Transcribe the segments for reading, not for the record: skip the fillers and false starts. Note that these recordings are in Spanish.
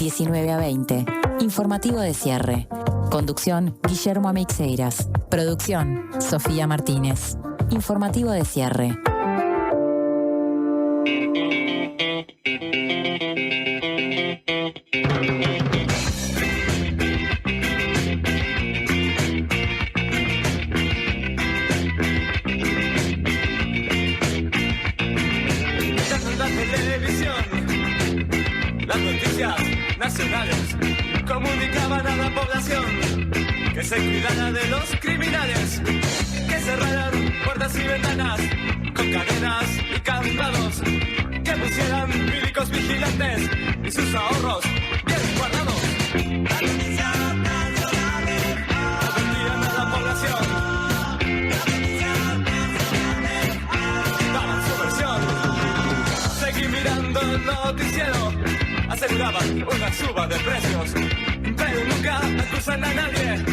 19 a 20. Informativo de cierre. Conducción, Guillermo Ameixeiras. Producción, Sofía Martínez. Informativo de cierre. Las noticias nacionales comunicaban a la población que se cuidara de los criminales, que cerraran puertas y ventanas con cadenas y candados, que pusieran milicos vigilantes y sus ahorros bien guardados. Las noticias nacionales advertían a la población. Las noticias nacionales daban su versión. Seguí mirando el noticiero. Aseguraban una suba de precios, pero nunca acusan a nadie,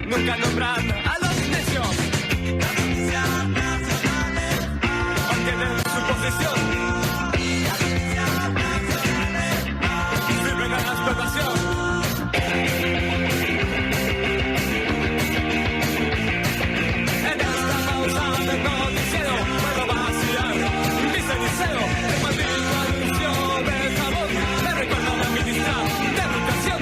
nunca nombran a los necios. Las noticias nacionales mantienen su posición. Las noticias nacionales sirven a la explotación. En esta pausa del noticiero puedo vaciar mi cenicero de maldito anuncio de sabor. Recuerda la ministra de Educación.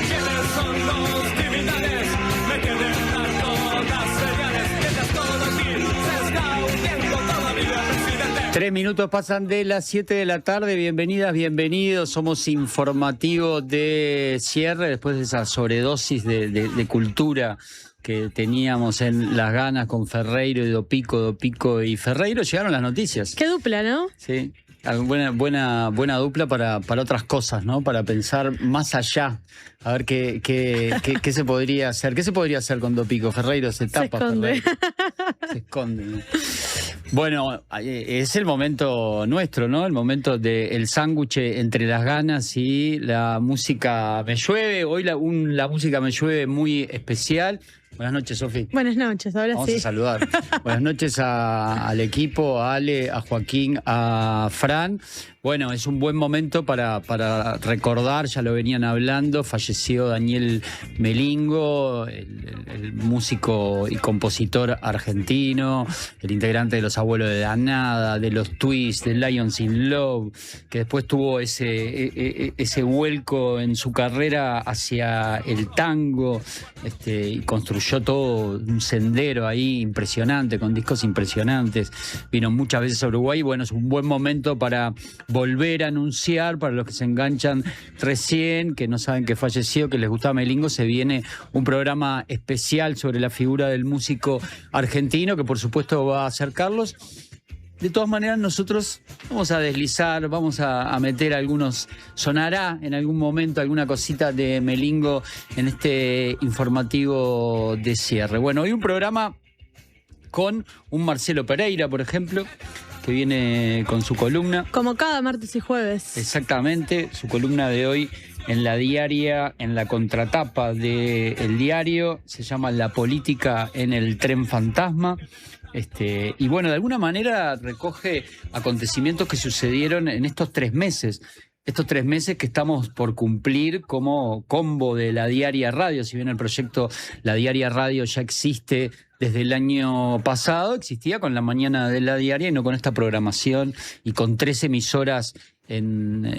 ¿Quiénes son los criminales? Me quedé dar todas las señales. Mientras todo aquí se está hundiendo todavía, presidente. 3 minutos pasan de las 7 de la tarde. Bienvenidas, bienvenidos. Somos Informativo de cierre después de esa sobredosis de cultura que teníamos en Las Ganas con Ferreiro y Dopico y Ferreiro. Llegaron las noticias. Qué dupla, ¿no? Sí. Buena dupla para otras cosas, ¿no? Para pensar más allá, a ver qué se podría hacer. ¿Qué se podría hacer con Dopico? Ferreiro se tapa. Se esconde. Se esconde, ¿no? Bueno, es el momento nuestro, ¿no? El momento del sándwich entre Las Ganas y la música Me Llueve. Hoy la música Me Llueve muy especial. Buenas noches, Sofi. Buenas noches, ahora Vamos sí. a saludar. Buenas noches al equipo, a Ale, a Joaquín, a Fran. Bueno, es un buen momento para recordar, ya lo venían hablando, falleció Daniel Melingo, el músico y compositor argentino, el integrante de Los Abuelos de la Nada, de los Twists, de Lions in Love, que después tuvo ese vuelco en su carrera hacia el tango, y construyó todo un sendero ahí impresionante, con discos impresionantes. Vino muchas veces a Uruguay y bueno, es un buen momento para volver a anunciar, para los que se enganchan recién, que no saben que falleció, que les gustaba Melingo, se viene un programa especial sobre la figura del músico argentino, que por supuesto va a acercarlos. De todas maneras, nosotros vamos a deslizar, vamos a meter algunos, sonará en algún momento alguna cosita de Melingo en este informativo de cierre. Bueno, hoy un programa con un Marcelo Pereira, por ejemplo, que viene con su columna. Como cada martes y jueves. Exactamente, su columna de hoy en la diaria, en la contratapa del diario, se llama La política en el tren fantasma. Y bueno, de alguna manera recoge acontecimientos que sucedieron en estos 3 meses. Estos 3 meses que estamos por cumplir como combo de la Diaria Radio. Si bien el proyecto La Diaria Radio ya existe desde el año pasado, existía con la mañana de la Diaria y no con esta programación y con 3 emisoras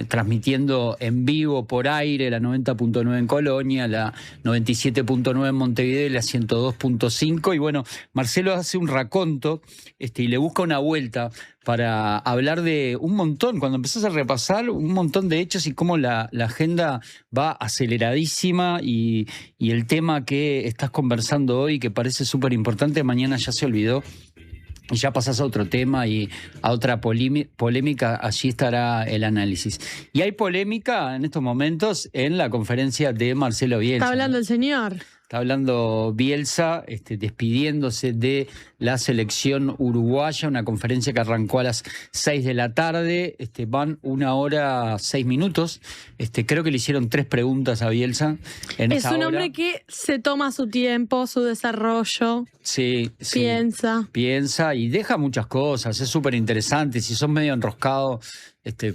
transmitiendo en vivo por aire, la 90.9 en Colonia, la 97.9 en Montevideo y la 102.5. Y bueno, Marcelo hace un raconto y le busca una vuelta para hablar de un montón, cuando empezás a repasar un montón de hechos y cómo la agenda va aceleradísima y el tema que estás conversando hoy, que parece súper importante, mañana ya se olvidó. Y ya pasás a otro tema y a otra polémica, allí estará el análisis. Y hay polémica en estos momentos en la conferencia de Marcelo Bielsa. Está hablando el señor. Está hablando Bielsa, despidiéndose de la selección uruguaya, una conferencia que arrancó a las 6 de la tarde, van 1 hora 6 minutos. Creo que le hicieron 3 preguntas a Bielsa en esa hora. Es un hombre que se toma su tiempo, su desarrollo. Sí, Piensa y deja muchas cosas, es súper interesante. Si sos medio enroscado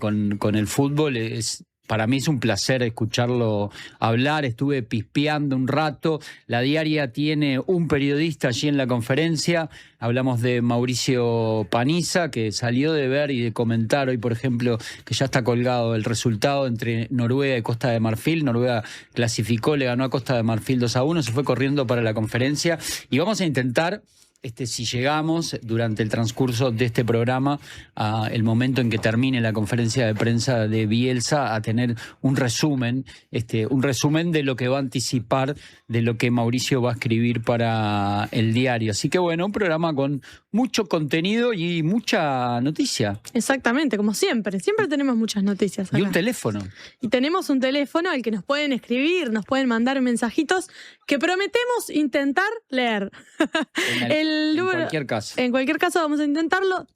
con el fútbol, es para mí es un placer escucharlo hablar. Estuve pispeando un rato. La Diaria tiene un periodista allí en la conferencia. Hablamos de Mauricio Paniza, que salió de ver y de comentar hoy, por ejemplo, que ya está colgado el resultado entre Noruega y Costa de Marfil. Noruega clasificó, le ganó a Costa de Marfil 2-1, se fue corriendo para la conferencia. Y vamos a intentar, si llegamos durante el transcurso de este programa, a el momento en que termine la conferencia de prensa de Bielsa, a tener un resumen de lo que va a anticipar, de lo que Mauricio va a escribir para el diario. Así que bueno, un programa con mucho contenido y mucha noticia. Exactamente, como siempre. Siempre tenemos muchas noticias acá. Y un teléfono. Y tenemos un teléfono al que nos pueden escribir, nos pueden mandar mensajitos que prometemos intentar leer. En cualquier caso. En cualquier caso vamos a intentarlo.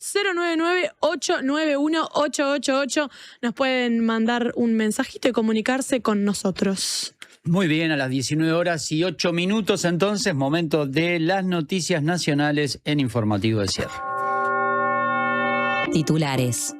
099-891-888. Nos pueden mandar un mensajito y comunicarse con nosotros. Muy bien, a las 19:08 entonces, momento de las noticias nacionales en Informativo de Cierre. Titulares.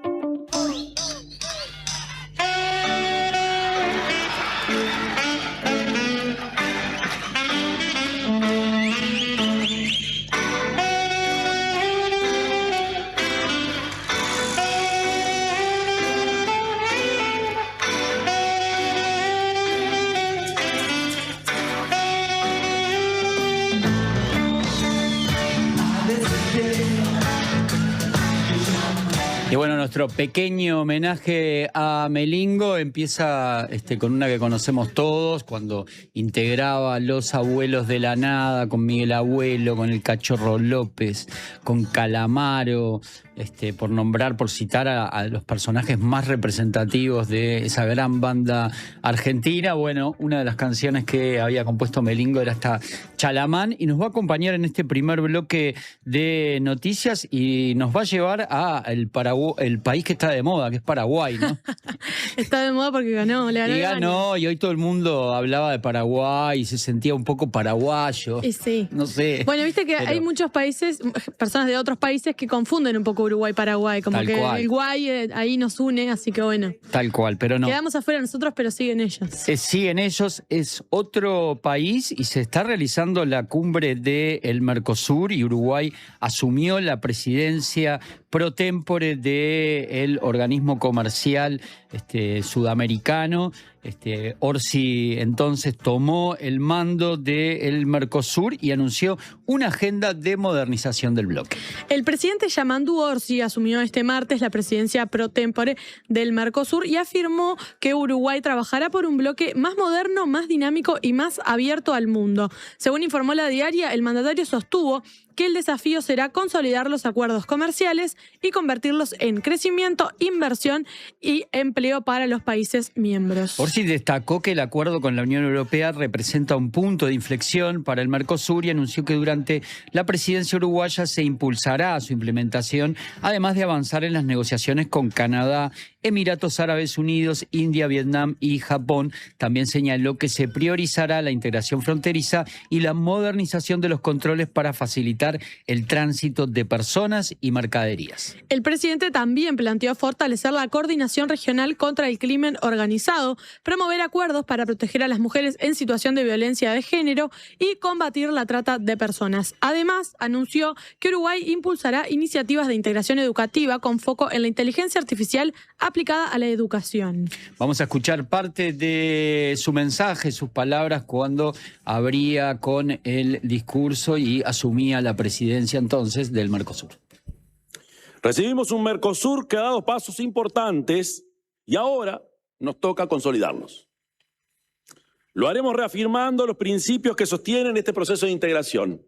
Y bueno, nuestro pequeño homenaje a Melingo empieza con una que conocemos todos, cuando integraba Los Abuelos de la Nada, con Miguel Abuelo, con el Cachorro López, con Calamaro, por citar a los personajes más representativos de esa gran banda argentina. Bueno, una de las canciones que había compuesto Melingo era esta Chalamán, y nos va a acompañar en este primer bloque de noticias y nos va a llevar a el país que está de moda, que es Paraguay, ¿no? Está de moda porque ganó, le ganó. Y ganó, y hoy todo el mundo hablaba de Paraguay y se sentía un poco paraguayo. Y sí. No sé. Bueno, viste que hay muchos países, personas de otros países que confunden un poco Uruguay-Paraguay, como que el Guay ahí nos une, así que bueno. Tal cual, pero no. Quedamos afuera nosotros, pero siguen ellos. Siguen ellos, es otro país y se está realizando la cumbre del Mercosur y Uruguay asumió la presidencia pro tempore del organismo comercial sudamericano. Orsi entonces tomó el mando del Mercosur y anunció una agenda de modernización del bloque. El presidente Yamandu Orsi asumió este martes la presidencia pro tempore del Mercosur y afirmó que Uruguay trabajará por un bloque más moderno, más dinámico y más abierto al mundo. Según informó la Diaria, el mandatario sostuvo que el desafío será consolidar los acuerdos comerciales y convertirlos en crecimiento, inversión y empleo para los países miembros. Orsi destacó que el acuerdo con la Unión Europea representa un punto de inflexión para el Mercosur y anunció que durante la presidencia uruguaya se impulsará su implementación, además de avanzar en las negociaciones con Canadá, Emiratos Árabes Unidos, India, Vietnam y Japón. También señaló que se priorizará la integración fronteriza y la modernización de los controles para facilitar el tránsito de personas y mercaderías. El presidente también planteó fortalecer la coordinación regional contra el crimen organizado, promover acuerdos para proteger a las mujeres en situación de violencia de género y combatir la trata de personas. Además, anunció que Uruguay impulsará iniciativas de integración educativa con foco en la inteligencia artificial aplicada a la educación. Vamos a escuchar parte de su mensaje, sus palabras, cuando abría con el discurso y asumía la presidencia entonces del Mercosur. Recibimos un Mercosur que ha dado pasos importantes y ahora nos toca consolidarlos. Lo haremos reafirmando los principios que sostienen este proceso de integración: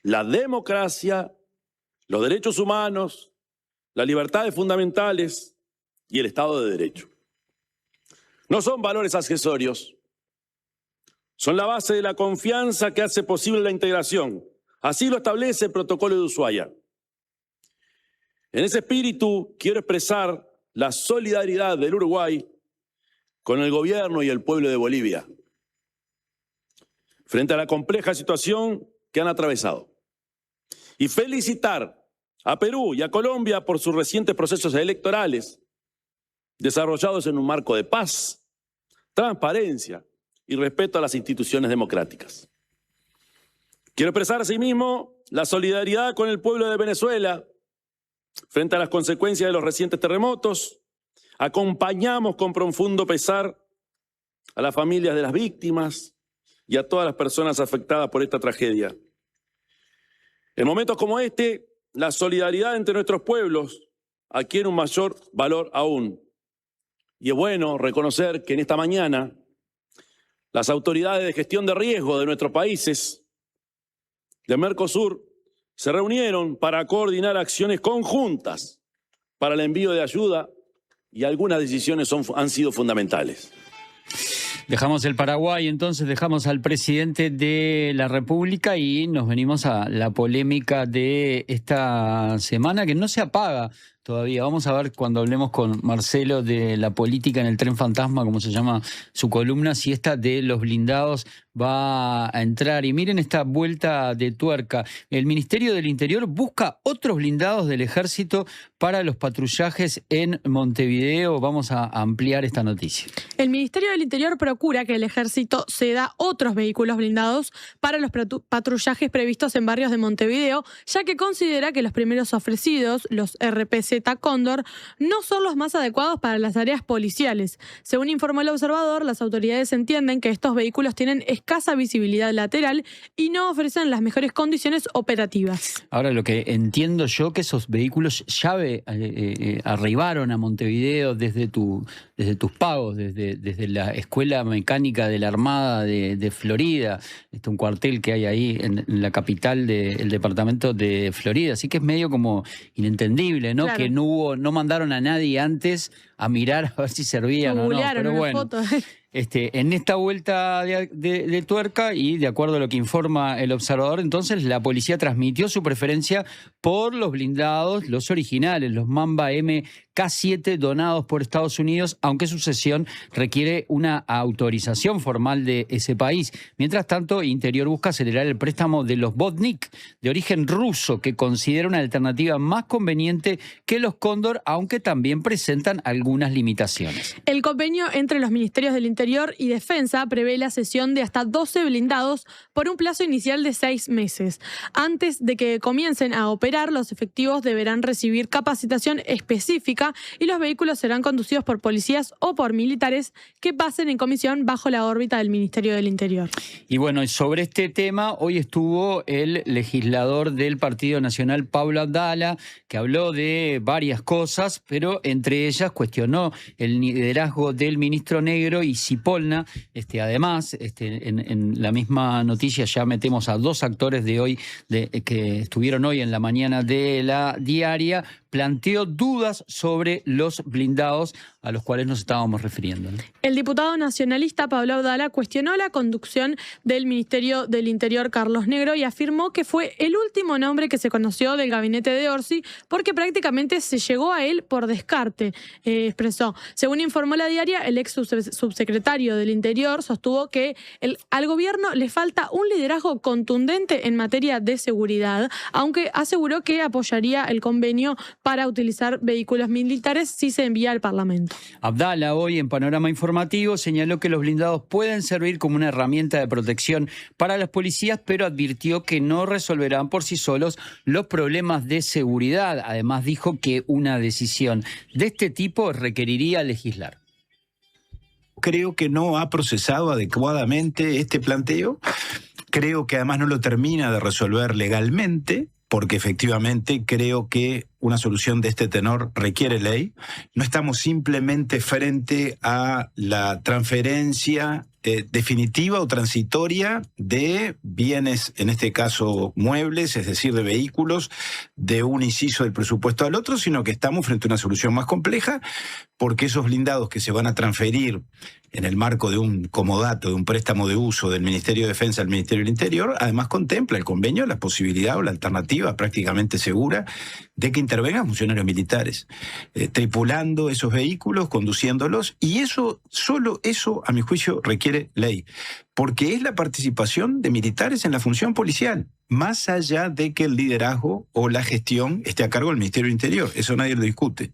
la democracia, los derechos humanos, las libertades fundamentales y el Estado de Derecho. No son valores accesorios, son la base de la confianza que hace posible la integración. Así lo establece el Protocolo de Ushuaia. En ese espíritu quiero expresar la solidaridad del Uruguay con el gobierno y el pueblo de Bolivia frente a la compleja situación que han atravesado. Y felicitar a Perú y a Colombia por sus recientes procesos electorales desarrollados en un marco de paz, transparencia y respeto a las instituciones democráticas. Quiero expresar asimismo la solidaridad con el pueblo de Venezuela frente a las consecuencias de los recientes terremotos. Acompañamos con profundo pesar a las familias de las víctimas y a todas las personas afectadas por esta tragedia. En momentos como este, la solidaridad entre nuestros pueblos adquiere un mayor valor aún. Y es bueno reconocer que en esta mañana las autoridades de gestión de riesgo de nuestros países de Mercosur se reunieron para coordinar acciones conjuntas para el envío de ayuda y algunas decisiones han sido fundamentales. Dejamos el Paraguay, entonces dejamos al presidente de la República y nos venimos a la polémica de esta semana que no se apaga todavía. Vamos a ver cuando hablemos con Marcelo de la política en el tren fantasma, como se llama su columna, si esta de los blindados va a entrar. Y miren esta vuelta de tuerca. El Ministerio del Interior busca otros blindados del Ejército para los patrullajes en Montevideo. Vamos a ampliar esta noticia. El Ministerio del Interior procura que el Ejército ceda otros vehículos blindados para los patrullajes previstos en barrios de Montevideo, ya que considera que los primeros ofrecidos, los RPZ Cóndor, no son los más adecuados para las tareas policiales. Según informó el Observador, las autoridades entienden que estos vehículos tienen escasa visibilidad lateral y no ofrecen las mejores condiciones operativas. Ahora, lo que entiendo yo, que esos vehículos ya arribaron a Montevideo desde tus pagos, desde la Escuela Mecánica de la Armada de Florida, un cuartel que hay ahí en la capital del departamento de Florida. Así que es medio como inentendible, ¿no? Claro. Que no mandaron a nadie antes a mirar a ver si servían o no. Pero bueno. En esta vuelta de tuerca y de acuerdo a lo que informa el Observador, entonces la policía transmitió su preferencia por los blindados, los originales, los Mamba MK7 donados por Estados Unidos, aunque su cesión requiere una autorización formal de ese país. Mientras tanto, Interior busca acelerar el préstamo de los Botnik de origen ruso, que considera una alternativa más conveniente que los Cóndor, aunque también presentan algunas limitaciones. El convenio entre los Ministerios del Interior y Defensa prevé la cesión de hasta 12 blindados por un plazo inicial de 6 meses. Antes de que comiencen a operar, los efectivos deberán recibir capacitación específica y los vehículos serán conducidos por policías o por militares que pasen en comisión bajo la órbita del Ministerio del Interior. Y bueno, sobre este tema, hoy estuvo el legislador del Partido Nacional, Pablo Abdala, que habló de varias cosas, pero entre ellas cuestionó el liderazgo del ministro Negro y Cipolna. Además, en la misma noticia ya metemos a 2 actores de hoy que estuvieron hoy en la mañana de La Diaria. Planteó dudas sobre los blindados a los cuales nos estábamos refiriendo, ¿no? El diputado nacionalista Pablo Abdala cuestionó la conducción del Ministerio del Interior, Carlos Negro, y afirmó que fue el último nombre que se conoció del gabinete de Orsi porque prácticamente se llegó a él por descarte, expresó. Según informó La Diaria, el ex subsecretario del Interior sostuvo que al gobierno le falta un liderazgo contundente en materia de seguridad, aunque aseguró que apoyaría el convenio para utilizar vehículos militares si se envía al Parlamento. Abdala hoy en Panorama Informativo señaló que los blindados pueden servir como una herramienta de protección para las policías, pero advirtió que no resolverán por sí solos los problemas de seguridad. Además dijo que una decisión de este tipo requeriría legislar. Creo que no ha procesado adecuadamente este planteo. Creo que además no lo termina de resolver legalmente, porque efectivamente creo que una solución de este tenor requiere ley. No estamos simplemente frente a la transferencia definitiva o transitoria de bienes, en este caso muebles, es decir, de vehículos, de un inciso del presupuesto al otro, sino que estamos frente a una solución más compleja, porque esos blindados que se van a transferir en el marco de un comodato, de un préstamo de uso del Ministerio de Defensa al Ministerio del Interior, además contempla el convenio la posibilidad o la alternativa prácticamente segura de que intervengan funcionarios militares, tripulando esos vehículos, conduciéndolos, y eso, solo eso, a mi juicio, requiere ley, porque es la participación de militares en la función policial, más allá de que el liderazgo o la gestión esté a cargo del Ministerio del Interior. Eso nadie lo discute.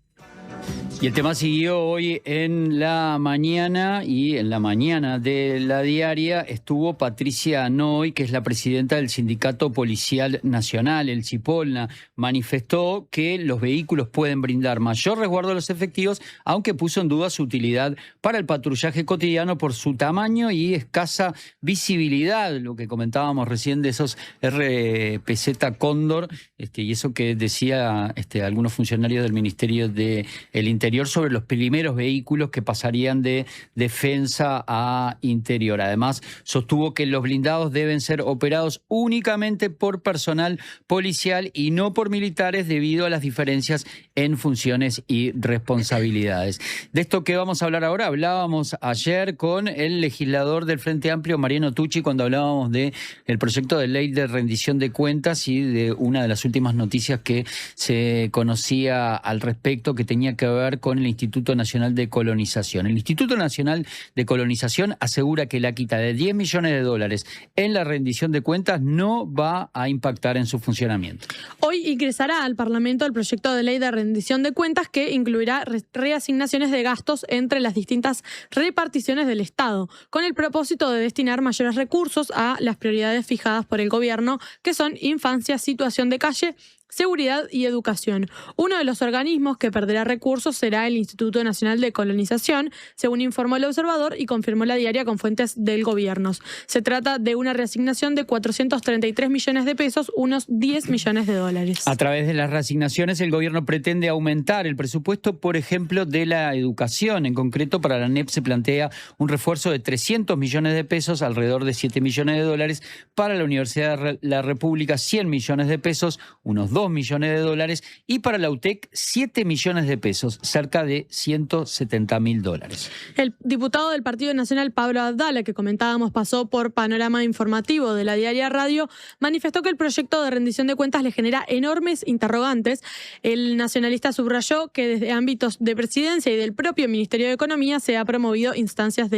Y el tema siguió hoy en la mañana, y en la mañana de la diaria estuvo Patricia Noy, que es la presidenta del Sindicato Policial Nacional, el Cipolna. Manifestó que los vehículos pueden brindar mayor resguardo a los efectivos, aunque puso en duda su utilidad para el patrullaje cotidiano por su tamaño y escasa visibilidad, lo que comentábamos recién de esos RPZ Cóndor, y eso que decía algunos funcionarios del Ministerio del Interior sobre los primeros vehículos que pasarían de defensa a interior. Además, sostuvo que los blindados deben ser operados únicamente por personal policial y no por militares debido a las diferencias en funciones y responsabilidades. De esto que vamos a hablar ahora, hablábamos ayer con el legislador del Frente Amplio, Mariano Tucci, cuando hablábamos del proyecto de ley de rendición de cuentas y de una de las últimas noticias que se conocía al respecto, que tenía que ver con el Instituto Nacional de Colonización. El Instituto Nacional de Colonización asegura que la quita de $10 millones en la rendición de cuentas no va a impactar en su funcionamiento. Hoy ingresará al Parlamento el proyecto de ley de rendición de cuentas que incluirá reasignaciones de gastos entre las distintas reparticiones del Estado, con el propósito de destinar mayores recursos a las prioridades fijadas por el gobierno, que son infancia, situación de calle, seguridad y educación. Uno de los organismos que perderá recursos será el Instituto Nacional de Colonización, según informó el Observador y confirmó la diaria con fuentes del gobierno. Se trata de una reasignación de 433 millones de pesos, unos $10 millones. A través de las reasignaciones, el gobierno pretende aumentar el presupuesto, por ejemplo, de la educación. En concreto, para la ANEP se plantea un refuerzo de 300 millones de pesos, alrededor de $7 millones. Para la Universidad de la República, 100 millones de pesos, unos $2 millones, y para la UTEC 7 millones de pesos, cerca de $170.000. El diputado del Partido Nacional, Pablo Abdala, que comentábamos pasó por Panorama Informativo de la diaria Radio, manifestó que el proyecto de rendición de cuentas le genera enormes interrogantes. El nacionalista subrayó que desde ámbitos de presidencia y del propio Ministerio de Economía no se ha promovido instancias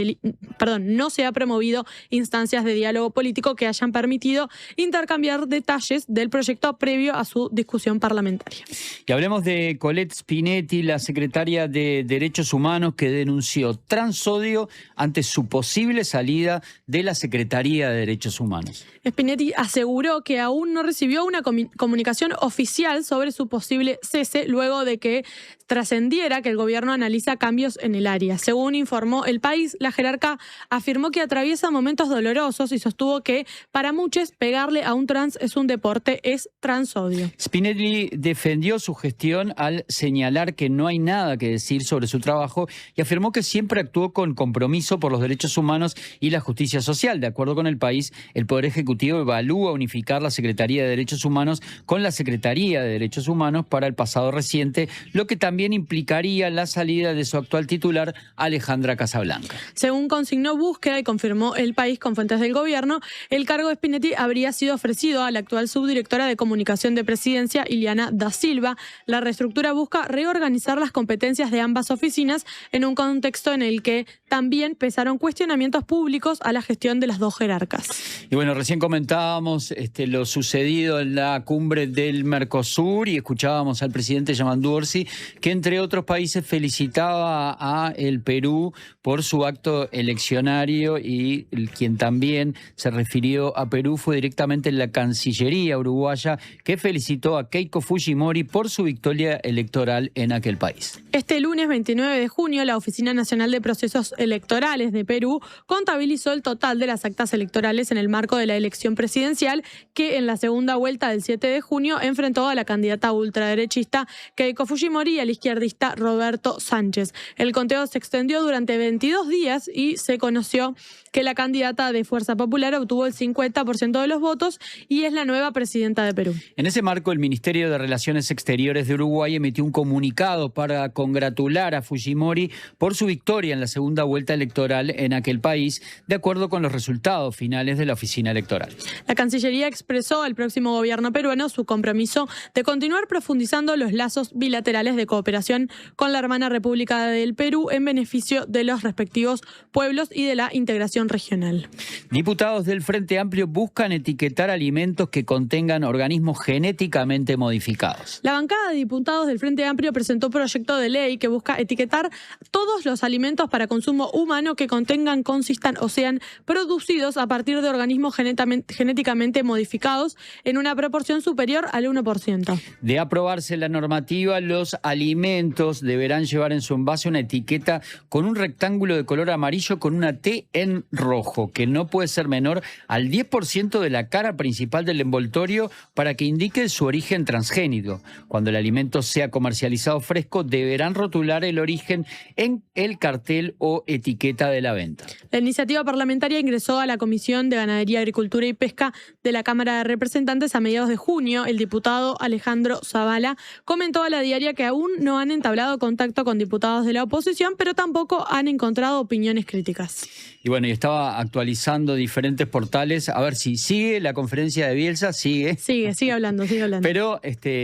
de diálogo político que hayan permitido intercambiar detalles del proyecto previo a su discusión parlamentaria. Y hablemos de Colette Spinetti, la secretaria de Derechos Humanos, que denunció transodio ante su posible salida de la Secretaría de Derechos Humanos. Spinetti aseguró que aún no recibió una comunicación oficial sobre su posible cese luego de que trascendiera que el gobierno analiza cambios en el área. Según informó El País, la jerarca afirmó que atraviesa momentos dolorosos y sostuvo que para muchos pegarle a un trans es un deporte, es transodio. Spinetti defendió su gestión al señalar que no hay nada que decir sobre su trabajo y afirmó que siempre actuó con compromiso por los derechos humanos y la justicia social. De acuerdo con El País, el Poder Ejecutivo evalúa unificar la Secretaría de Derechos Humanos con la Secretaría de Derechos Humanos para el pasado reciente, lo que también implicaría la salida de su actual titular, Alejandra Casablanca. Según consignó Búsqueda y confirmó El País con fuentes del gobierno, el cargo de Spinetti habría sido ofrecido a la actual subdirectora de Comunicación de Presidencia, Ileana da Silva. La reestructura busca reorganizar las competencias de ambas oficinas en un contexto en el que también pesaron cuestionamientos públicos a la gestión de las dos jerarcas. Y bueno, recién comentábamos lo sucedido en la cumbre del Mercosur y escuchábamos al presidente Yamandu Orsi, que entre otros países felicitaba a el Perú por su acto eleccionario, y quien también se refirió a Perú fue directamente la Cancillería uruguaya, que felicitó a Keiko Fujimori por su victoria electoral en aquel país. Este lunes 29 de junio, la Oficina Nacional de Procesos Electorales de Perú contabilizó el total de las actas electorales en el marco de la elección presidencial, que en la segunda vuelta del 7 de junio enfrentó a la candidata ultraderechista Keiko Fujimori y al izquierdista Roberto Sánchez. El conteo se extendió durante 22 días y se conoció que la candidata de Fuerza Popular obtuvo el 50% de los votos y es la nueva presidenta de Perú. En ese marco, el Ministerio de Relaciones Exteriores de Uruguay emitió un comunicado para congratular a Fujimori por su victoria en la segunda vuelta electoral en aquel país, de acuerdo con los resultados finales de la oficina electoral. La Cancillería expresó al próximo gobierno peruano su compromiso de continuar profundizando los lazos bilaterales de cooperación con la hermana República del Perú en beneficio de los respectivos pueblos y de la integración regional. Diputados del Frente Amplio buscan etiquetar alimentos que contengan organismos genéticamente genéticamente modificados. La bancada de diputados del Frente Amplio presentó un proyecto de ley que busca etiquetar todos los alimentos para consumo humano que contengan, consistan o sean producidos a partir de organismos genéticamente modificados en una proporción superior al 1%. De aprobarse la normativa, los alimentos deberán llevar en su envase una etiqueta con un rectángulo de color amarillo con una T en rojo, que no puede ser menor al 10% de la cara principal del envoltorio para que indique su origen transgénico. Cuando el alimento sea comercializado fresco, deberán rotular el origen en el cartel o etiqueta de la venta. La iniciativa parlamentaria ingresó a la Comisión de Ganadería, Agricultura y Pesca de la Cámara de Representantes a mediados de junio. El diputado Alejandro Zavala comentó a La Diaria que aún no han entablado contacto con diputados de la oposición, pero tampoco han encontrado opiniones críticas. Y bueno, y estaba actualizando diferentes portales. A ver si sigue la conferencia de Bielsa, sigue. Sigue hablando. Pero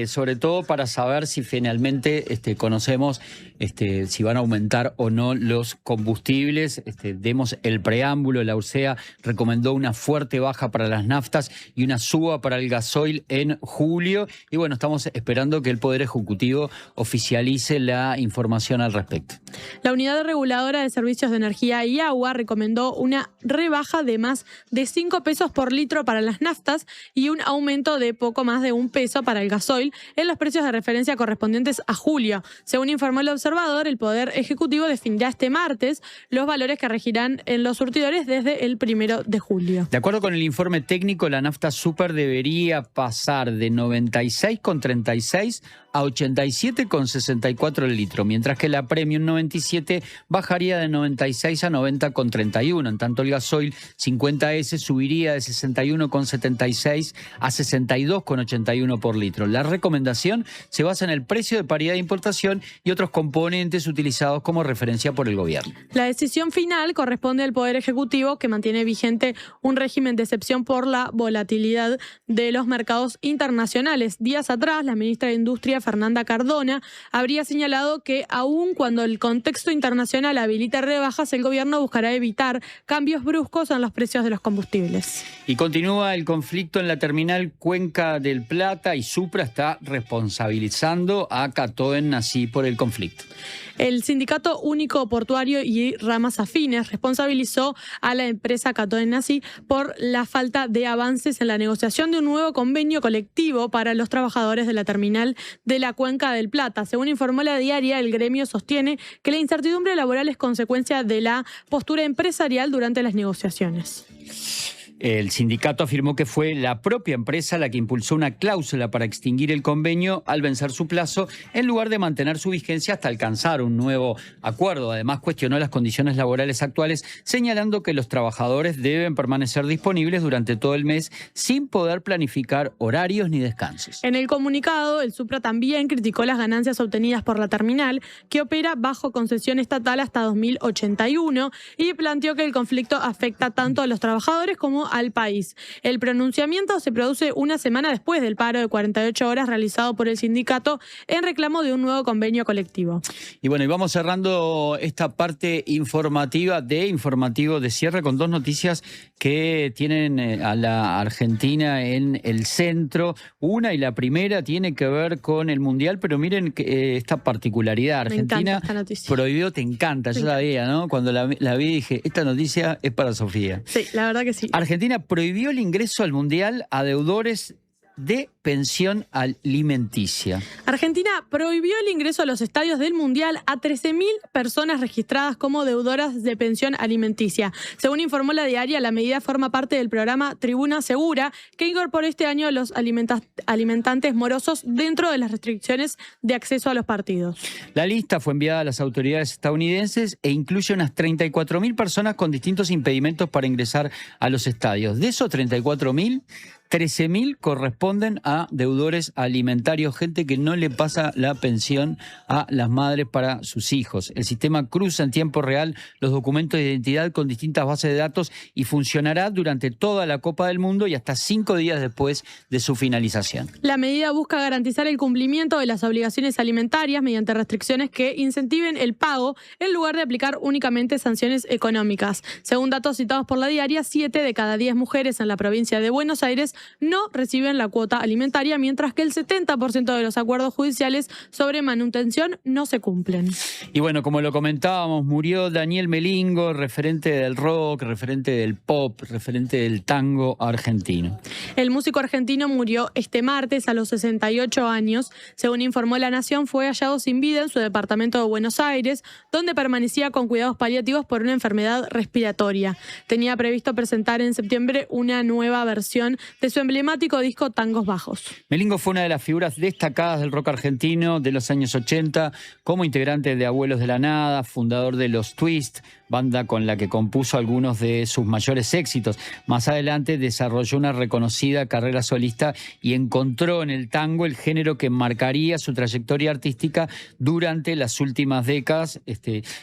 sobre todo para saber si finalmente conocemos si van a aumentar o no los combustibles. Demos el preámbulo. La URSEA recomendó una fuerte baja para las naftas y una suba para el gasoil en julio. Y bueno, estamos esperando que el Poder Ejecutivo oficialice la información al respecto. La Unidad Reguladora de Servicios de Energía y Agua recomendó una rebaja de más de 5 pesos por litro para las naftas y un aumento de poco más de 1 peso para el gasoil en los precios de referencia correspondientes a julio. Según informó el observador, el Poder Ejecutivo definirá este martes los valores que regirán en los surtidores desde el 1 de julio. De acuerdo con el informe técnico, la nafta super debería pasar de 96,36 a 87,64 el litro, mientras que la Premium 97 bajaría de 96 a 90,31. En tanto, el gasoil 50S subiría de 61,76 a 62,81 por litro. La recomendación se basa en el precio de paridad de importación y otros componentes utilizados como referencia por el gobierno. La decisión final corresponde al Poder Ejecutivo, que mantiene vigente un régimen de excepción por la volatilidad de los mercados internacionales. Días atrás, la ministra de Industria, Fernanda Cardona, habría señalado que aun cuando el contexto internacional habilite rebajas, el gobierno buscará evitar cambios bruscos en los precios de los combustibles. Y continúa el conflicto en la terminal Cuenca del Plata y Supra está responsabilizando a Catoen Nací por el conflicto. El Sindicato Único Portuario y ramas afines responsabilizó a la empresa Catoen Nací por la falta de avances en la negociación de un nuevo convenio colectivo para los trabajadores de la terminal de la Cuenca del Plata. Según informó La Diaria, el gremio sostiene que la incertidumbre laboral es consecuencia de la postura empresarial durante las negociaciones. El sindicato afirmó que fue la propia empresa la que impulsó una cláusula para extinguir el convenio al vencer su plazo, en lugar de mantener su vigencia hasta alcanzar un nuevo acuerdo. Además, cuestionó las condiciones laborales actuales, señalando que los trabajadores deben permanecer disponibles durante todo el mes sin poder planificar horarios ni descansos. En el comunicado, el Supra también criticó las ganancias obtenidas por la terminal, que opera bajo concesión estatal hasta 2081, y planteó que el conflicto afecta tanto a los trabajadores como al país. El pronunciamiento se produce una semana después del paro de 48 horas realizado por el sindicato en reclamo de un nuevo convenio colectivo. Y bueno, y vamos cerrando esta parte informativa de Informativo de Cierre con dos noticias que tienen a la Argentina en el centro. Una y la primera tiene que ver con el Mundial, pero miren esta particularidad. Argentina prohibió, te encanta, yo sabía, ¿no? Cuando la vi dije, esta noticia es para Sofía. Sí, la verdad que sí. Argentina prohibió el ingreso al Mundial a deudores de pensión alimenticia. Argentina prohibió el ingreso a los estadios del Mundial a 13.000 personas registradas como deudoras de pensión alimenticia. Según informó La Diaria, la medida forma parte del programa Tribuna Segura, que incorporó este año a los alimentantes morosos dentro de las restricciones de acceso a los partidos. La lista fue enviada a las autoridades estadounidenses e incluye unas 34.000 personas con distintos impedimentos para ingresar a los estadios. De esos 34.000, 13.000 corresponden a deudores alimentarios, gente que no le pasa la pensión a las madres para sus hijos. El sistema cruza en tiempo real los documentos de identidad con distintas bases de datos y funcionará durante toda la Copa del Mundo y hasta 5 días después de su finalización. La medida busca garantizar el cumplimiento de las obligaciones alimentarias mediante restricciones que incentiven el pago en lugar de aplicar únicamente sanciones económicas. Según datos citados por La Diaria, 7 de cada 10 mujeres en la provincia de Buenos Aires no reciben la cuota alimentaria alimentaria, mientras que el 70% de los acuerdos judiciales sobre manutención no se cumplen. Y bueno, como lo comentábamos, murió Daniel Melingo, referente del rock, referente del pop, referente del tango argentino. El músico argentino murió este martes a los 68 años. Según informó La Nación, fue hallado sin vida en su departamento de Buenos Aires, donde permanecía con cuidados paliativos por una enfermedad respiratoria. Tenía previsto presentar en septiembre una nueva versión de su emblemático disco Tangos Bajos. Melingo fue una de las figuras destacadas del rock argentino de los años 80, como integrante de Abuelos de la Nada, fundador de Los Twist, banda con la que compuso algunos de sus mayores éxitos. Más adelante desarrolló una reconocida carrera solista y encontró en el tango el género que marcaría su trayectoria artística durante las últimas décadas.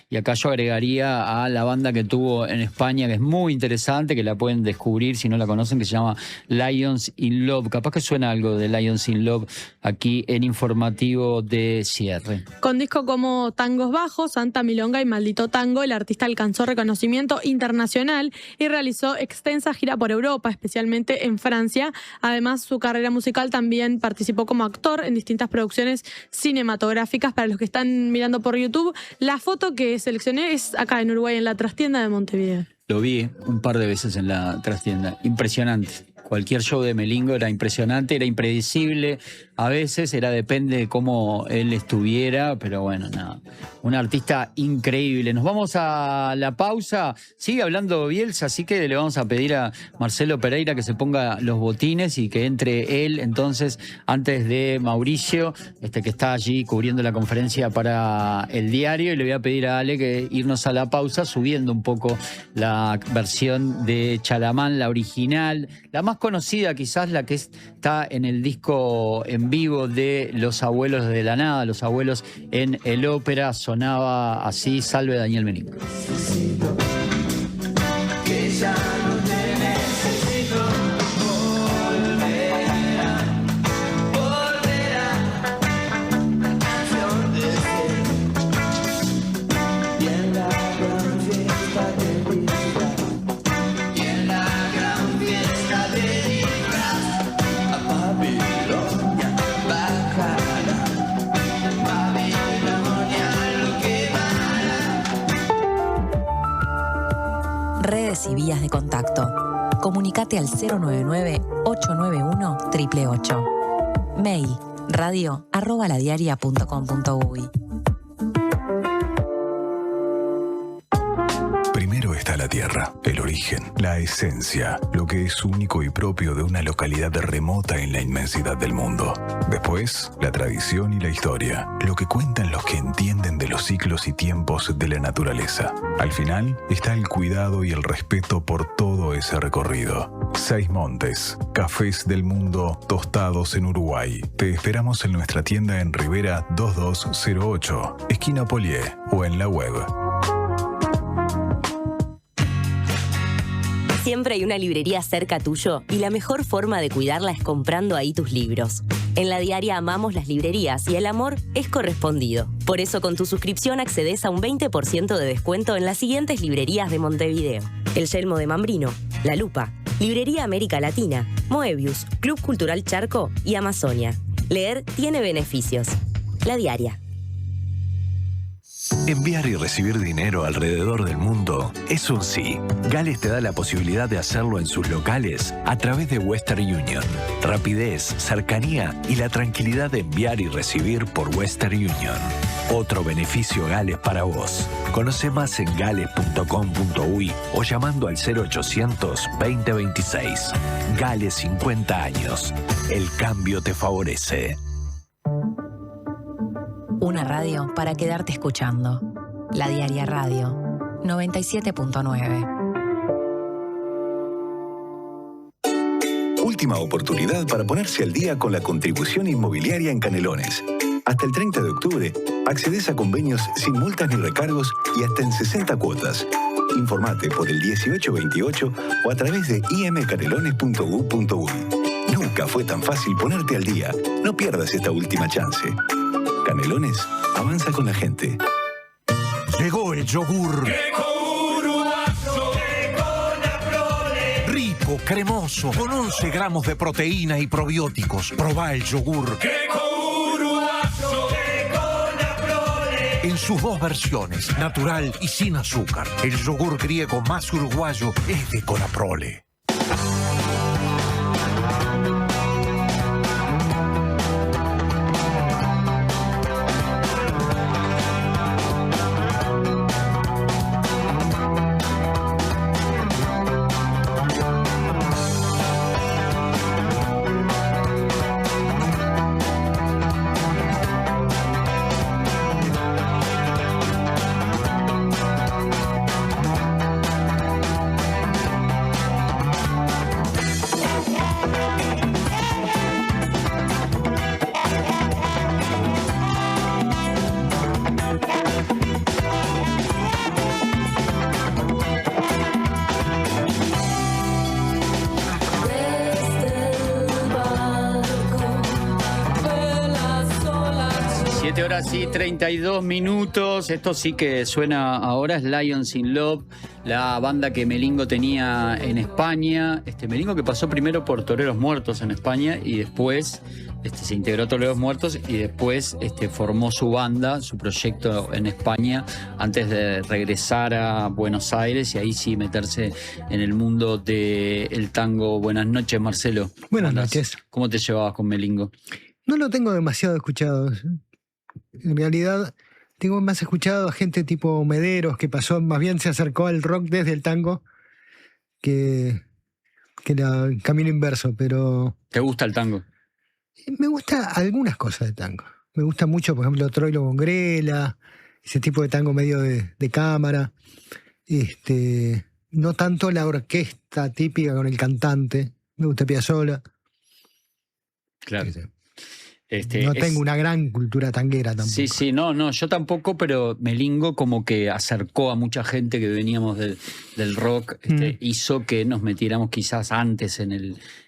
Y acá yo agregaría a la banda que tuvo en España, que es muy interesante, que la pueden descubrir si no la conocen, que se llama Lions in Love. Capaz que suena algo de Lions in Love aquí en Informativo de Cierre. Con discos como Tangos Bajos, Santa Milonga y Maldito Tango, el artista alcanzó reconocimiento internacional y realizó extensa gira por Europa, especialmente en Francia. Además, su carrera musical también participó como actor en distintas producciones cinematográficas. Para los que están mirando por YouTube, la foto que seleccioné es acá en Uruguay, en la trastienda de Montevideo. Lo vi un par de veces en la trastienda. Impresionante. Cualquier show de Melingo era impresionante, era impredecible. A veces depende de cómo él estuviera, pero bueno, nada. Un artista increíble. Nos vamos a la pausa. Sigue hablando Bielsa, así que le vamos a pedir a Marcelo Pereira que se ponga los botines y que entre él, entonces, antes de Mauricio, que está allí cubriendo la conferencia para el diario. Y le voy a pedir a Ale que irnos a la pausa subiendo un poco la versión de Chalamán, la original, la más conocida quizás, la que está en el disco en vivo de Los Abuelos de la Nada, Los Abuelos en el Ópera. Sonaba así, Salve Daniel Melingo. Que ya no te necesito, volverá, yo deseo, y en la gran fiesta de vida, y en la gran fiesta de disfraz, a Babilonia bajará, Babilonia lo quemará. Redes y vías de contacto. Comunicate al 099-891-888. Mail radio@ladiaria.com.uy. Primero está la tierra, el origen, la esencia, lo que es único y propio de una localidad remota en la inmensidad del mundo. Después, la tradición y la historia, lo que cuentan los que entienden de los ciclos y tiempos de la naturaleza. Al final, está el cuidado y el respeto por todo ese recorrido. Seis Montes, cafés del mundo tostados en Uruguay. Te esperamos en nuestra tienda en Rivera 2208, esquina Polié, o en la web. Siempre hay una librería cerca tuyo y la mejor forma de cuidarla es comprando ahí tus libros. En La Diaria amamos las librerías y el amor es correspondido. Por eso con tu suscripción accedes a un 20% de descuento en las siguientes librerías de Montevideo: El Yelmo de Mambrino, La Lupa, Librería América Latina, Moebius, Club Cultural Charco y Amazonia. Leer tiene beneficios. La Diaria. Enviar y recibir dinero alrededor del mundo es un sí. Gales te da la posibilidad de hacerlo en sus locales a través de Western Union. Rapidez, cercanía y la tranquilidad de enviar y recibir por Western Union. Otro beneficio Gales para vos. Conoce más en gales.com.uy o llamando al 0800 2026. Gales 50 años. El cambio te favorece. Una radio para quedarte escuchando. La Diaria Radio 97.9. Última oportunidad para ponerse al día con la contribución inmobiliaria en Canelones. Hasta el 30 de octubre, accedes a convenios sin multas ni recargos y hasta en 60 cuotas. Informate por el 1828 o a través de imcanelones.gov.uy. Nunca fue tan fácil ponerte al día. No pierdas esta última chance. Canelones, avanza con la gente. Llegó el yogur. Rico fresco, cremoso, con 11 gramos de proteína y probióticos. Probá el yogur en sus dos versiones, natural y sin azúcar. El yogur griego más uruguayo es de Conaprole. Sí, 32 minutos. Esto sí que suena ahora, es Lions in Love, la banda que Melingo tenía en España. Melingo que pasó primero por Toreros Muertos en España y después se integró a Toreros Muertos y después formó su banda, su proyecto en España antes de regresar a Buenos Aires y ahí sí meterse en el mundo del tango. Buenas noches, Marcelo. Buenas noches. ¿Cómo te llevabas con Melingo? No lo tengo demasiado escuchado. En realidad, tengo más escuchado a gente tipo Mederos, que pasó, más bien se acercó al rock desde el tango, que era el camino inverso, pero... ¿Te gusta el tango? Me gusta algunas cosas de tango. Me gusta mucho, por ejemplo, Troilo con Grela, ese tipo de tango medio de cámara. No tanto la orquesta típica con el cantante. Me gusta Piazzolla. Claro. No tengo una gran cultura tanguera tampoco. Sí, no, yo tampoco, pero Melingo como que acercó a mucha gente que veníamos del rock, hizo que nos metiéramos quizás antes en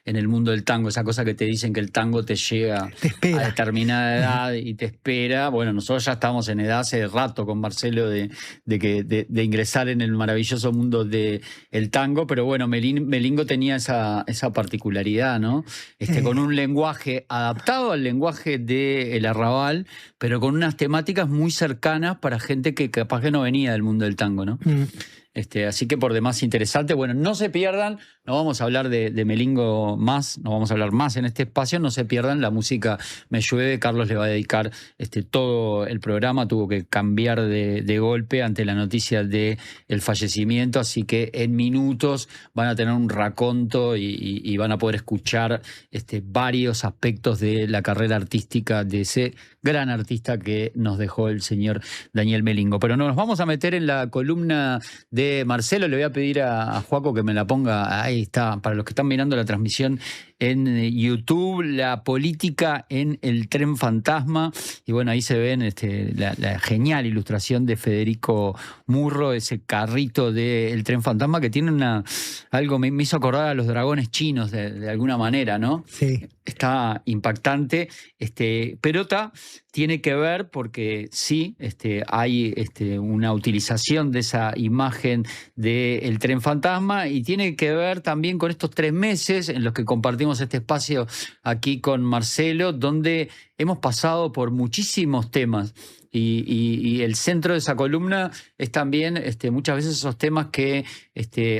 el mundo del tango, esa cosa que te dicen que el tango te llega a determinada edad y te espera. Bueno, nosotros ya estábamos en edad hace rato con Marcelo de ingresar en el maravilloso mundo del tango, pero bueno, Melingo tenía esa particularidad, ¿no? Con un lenguaje adaptado al lenguaje del arrabal, pero con unas temáticas muy cercanas para gente que capaz que no venía del mundo del tango, ¿no? Así que por demás interesante. Bueno, no se pierdan, no vamos a hablar de Melingo más, no vamos a hablar más en este espacio, no se pierdan la música Me Llueve. Carlos le va a dedicar todo el programa, tuvo que cambiar de golpe ante la noticia del fallecimiento, así que en minutos van a tener un raconto y van a poder escuchar varios aspectos de la carrera artística de ese gran artista que nos dejó el señor Daniel Melingo. Pero nos vamos a meter en la columna de Marcelo. Le voy a pedir a Joaco que me la ponga. Ahí está, para los que están mirando la transmisión en YouTube, la política en el tren fantasma. Y bueno, ahí se ven la genial ilustración de Federico Murro, ese carrito del tren fantasma que tiene algo me hizo acordar a los dragones chinos de alguna manera, ¿no? Sí. Está impactante. Pelota tiene que ver porque sí, hay una utilización de esa imagen del tren fantasma y tiene que ver también con estos 3 meses en los que compartimos este espacio aquí con Marcelo, donde hemos pasado por muchísimos temas. Y el centro de esa columna es también muchas veces esos temas que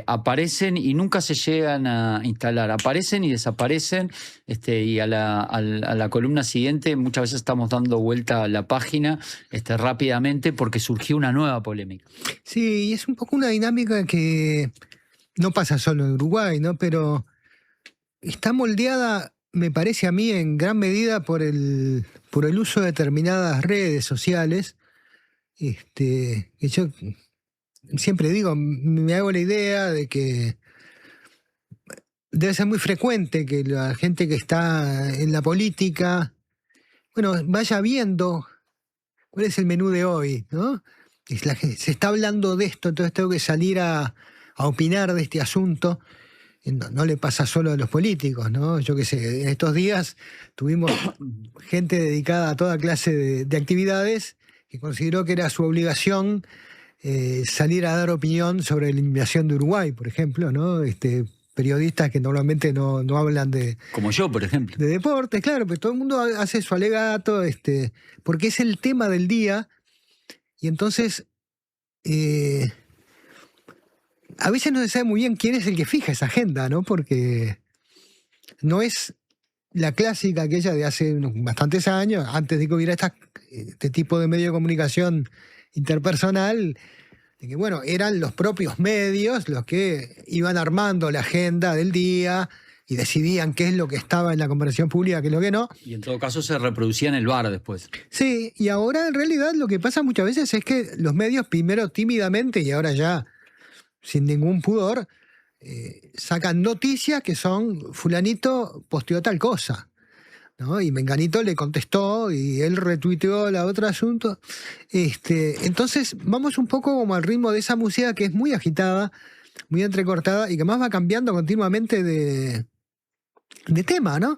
aparecen y nunca se llegan a instalar. Aparecen y desaparecen, y a la columna siguiente muchas veces estamos dando vuelta a la página rápidamente porque surgió una nueva polémica. Sí, y es un poco una dinámica que no pasa solo en Uruguay, ¿no? Pero está moldeada, me parece a mí, en gran medida por el uso de determinadas redes sociales, que yo siempre digo, me hago la idea de que debe ser muy frecuente que la gente que está en la política, vaya viendo cuál es el menú de hoy, ¿no? Se está hablando de esto, entonces tengo que salir a opinar de este asunto. No le pasa solo a los políticos, ¿no? Yo qué sé, en estos días tuvimos gente dedicada a toda clase de actividades que consideró que era su obligación salir a dar opinión sobre la invasión de Uruguay, por ejemplo, ¿no? periodistas que normalmente no hablan de... Como yo, por ejemplo. De deportes, claro, pero todo el mundo hace su alegato, porque es el tema del día, y entonces a veces no se sabe muy bien quién es el que fija esa agenda, ¿no? Porque no es la clásica aquella de hace unos bastantes años, antes de que hubiera este tipo de medio de comunicación interpersonal, de que, bueno, eran los propios medios los que iban armando la agenda del día y decidían qué es lo que estaba en la conversación pública, qué es lo que no. Y en todo caso se reproducía en el bar después. Sí, y ahora en realidad lo que pasa muchas veces es que los medios primero tímidamente y ahora ya sin ningún pudor sacan noticias que son fulanito posteó tal cosa, ¿no? Y menganito le contestó y él retuiteó la otro asunto. Entonces vamos un poco como al ritmo de esa música que es muy agitada, muy entrecortada y que más va cambiando continuamente de tema, ¿no?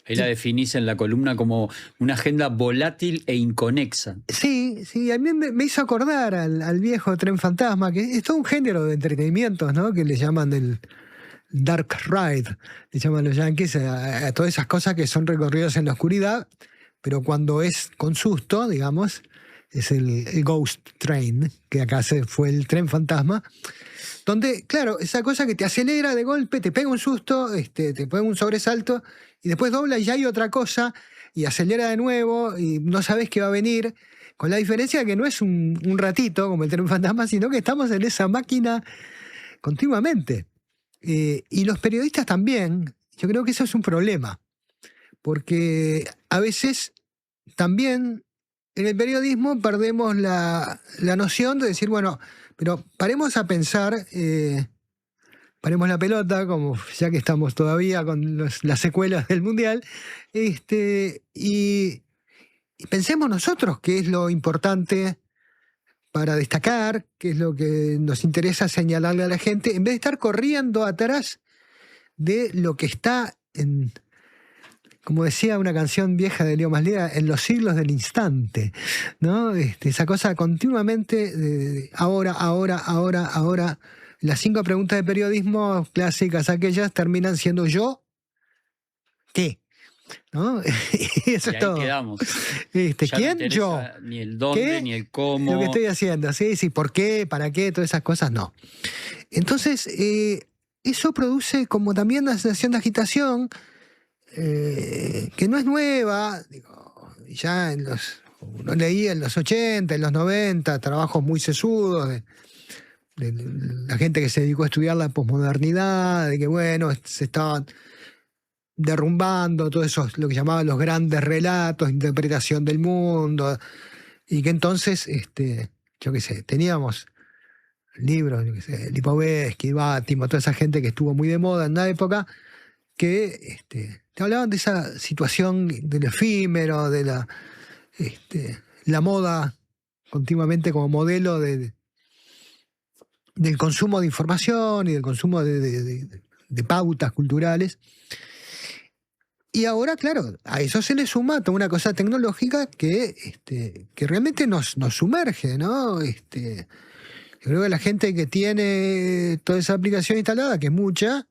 Ahí la definís en la columna como una agenda volátil e inconexa. Sí, a mí me hizo acordar al viejo Tren Fantasma, que es todo un género de entretenimientos, ¿no? Que le llaman el Dark Ride, le llaman los yankees a todas esas cosas que son recorridos en la oscuridad, pero cuando es con susto, digamos, es el Ghost Train, que acá fue el Tren Fantasma, donde, claro, esa cosa que te acelera de golpe, te pega un susto, te pega un sobresalto, y después dobla y ya hay otra cosa, y acelera de nuevo, y no sabes qué va a venir, con la diferencia de que no es un ratito, como el Tren Fantasma, sino que estamos en esa máquina continuamente. Y los periodistas también, yo creo que eso es un problema, porque a veces también en el periodismo perdemos la noción de decir, bueno, pero paremos a pensar, paremos la pelota, como ya que estamos todavía con las secuelas del Mundial, y pensemos nosotros qué es lo importante para destacar, qué es lo que nos interesa señalarle a la gente, en vez de estar corriendo atrás de lo que está en, como decía una canción vieja de Leo Maslía, en los siglos del instante, ¿no? Esa cosa continuamente de ahora. Las 5 preguntas de periodismo clásicas, aquellas, terminan siendo yo, ¿qué? ¿No? Y eso es todo. Quedamos. ¿Quién? No yo. Ni el dónde, ¿Qué? ni el cómo. Lo que estoy haciendo, sí, ¿por qué? ¿Para qué? Todas esas cosas, no. Entonces, eso produce como también una sensación de agitación que no es nueva. Ya uno leía en los 80, en los 90, trabajos muy sesudos de la gente que se dedicó a estudiar la posmodernidad, de que, bueno, se estaban derrumbando todo eso, lo que llamaban los grandes relatos, interpretación del mundo, y que entonces, yo qué sé, teníamos libros, yo qué sé, Lipovetsky, Bátimo, toda esa gente que estuvo muy de moda en una época, que te hablaban de esa situación del efímero, de la moda continuamente como modelo del consumo de información y del consumo de pautas culturales. Y ahora, claro, a eso se le suma toda una cosa tecnológica que realmente nos sumerge, ¿no? Yo creo que la gente que tiene toda esa aplicación instalada, que es mucha,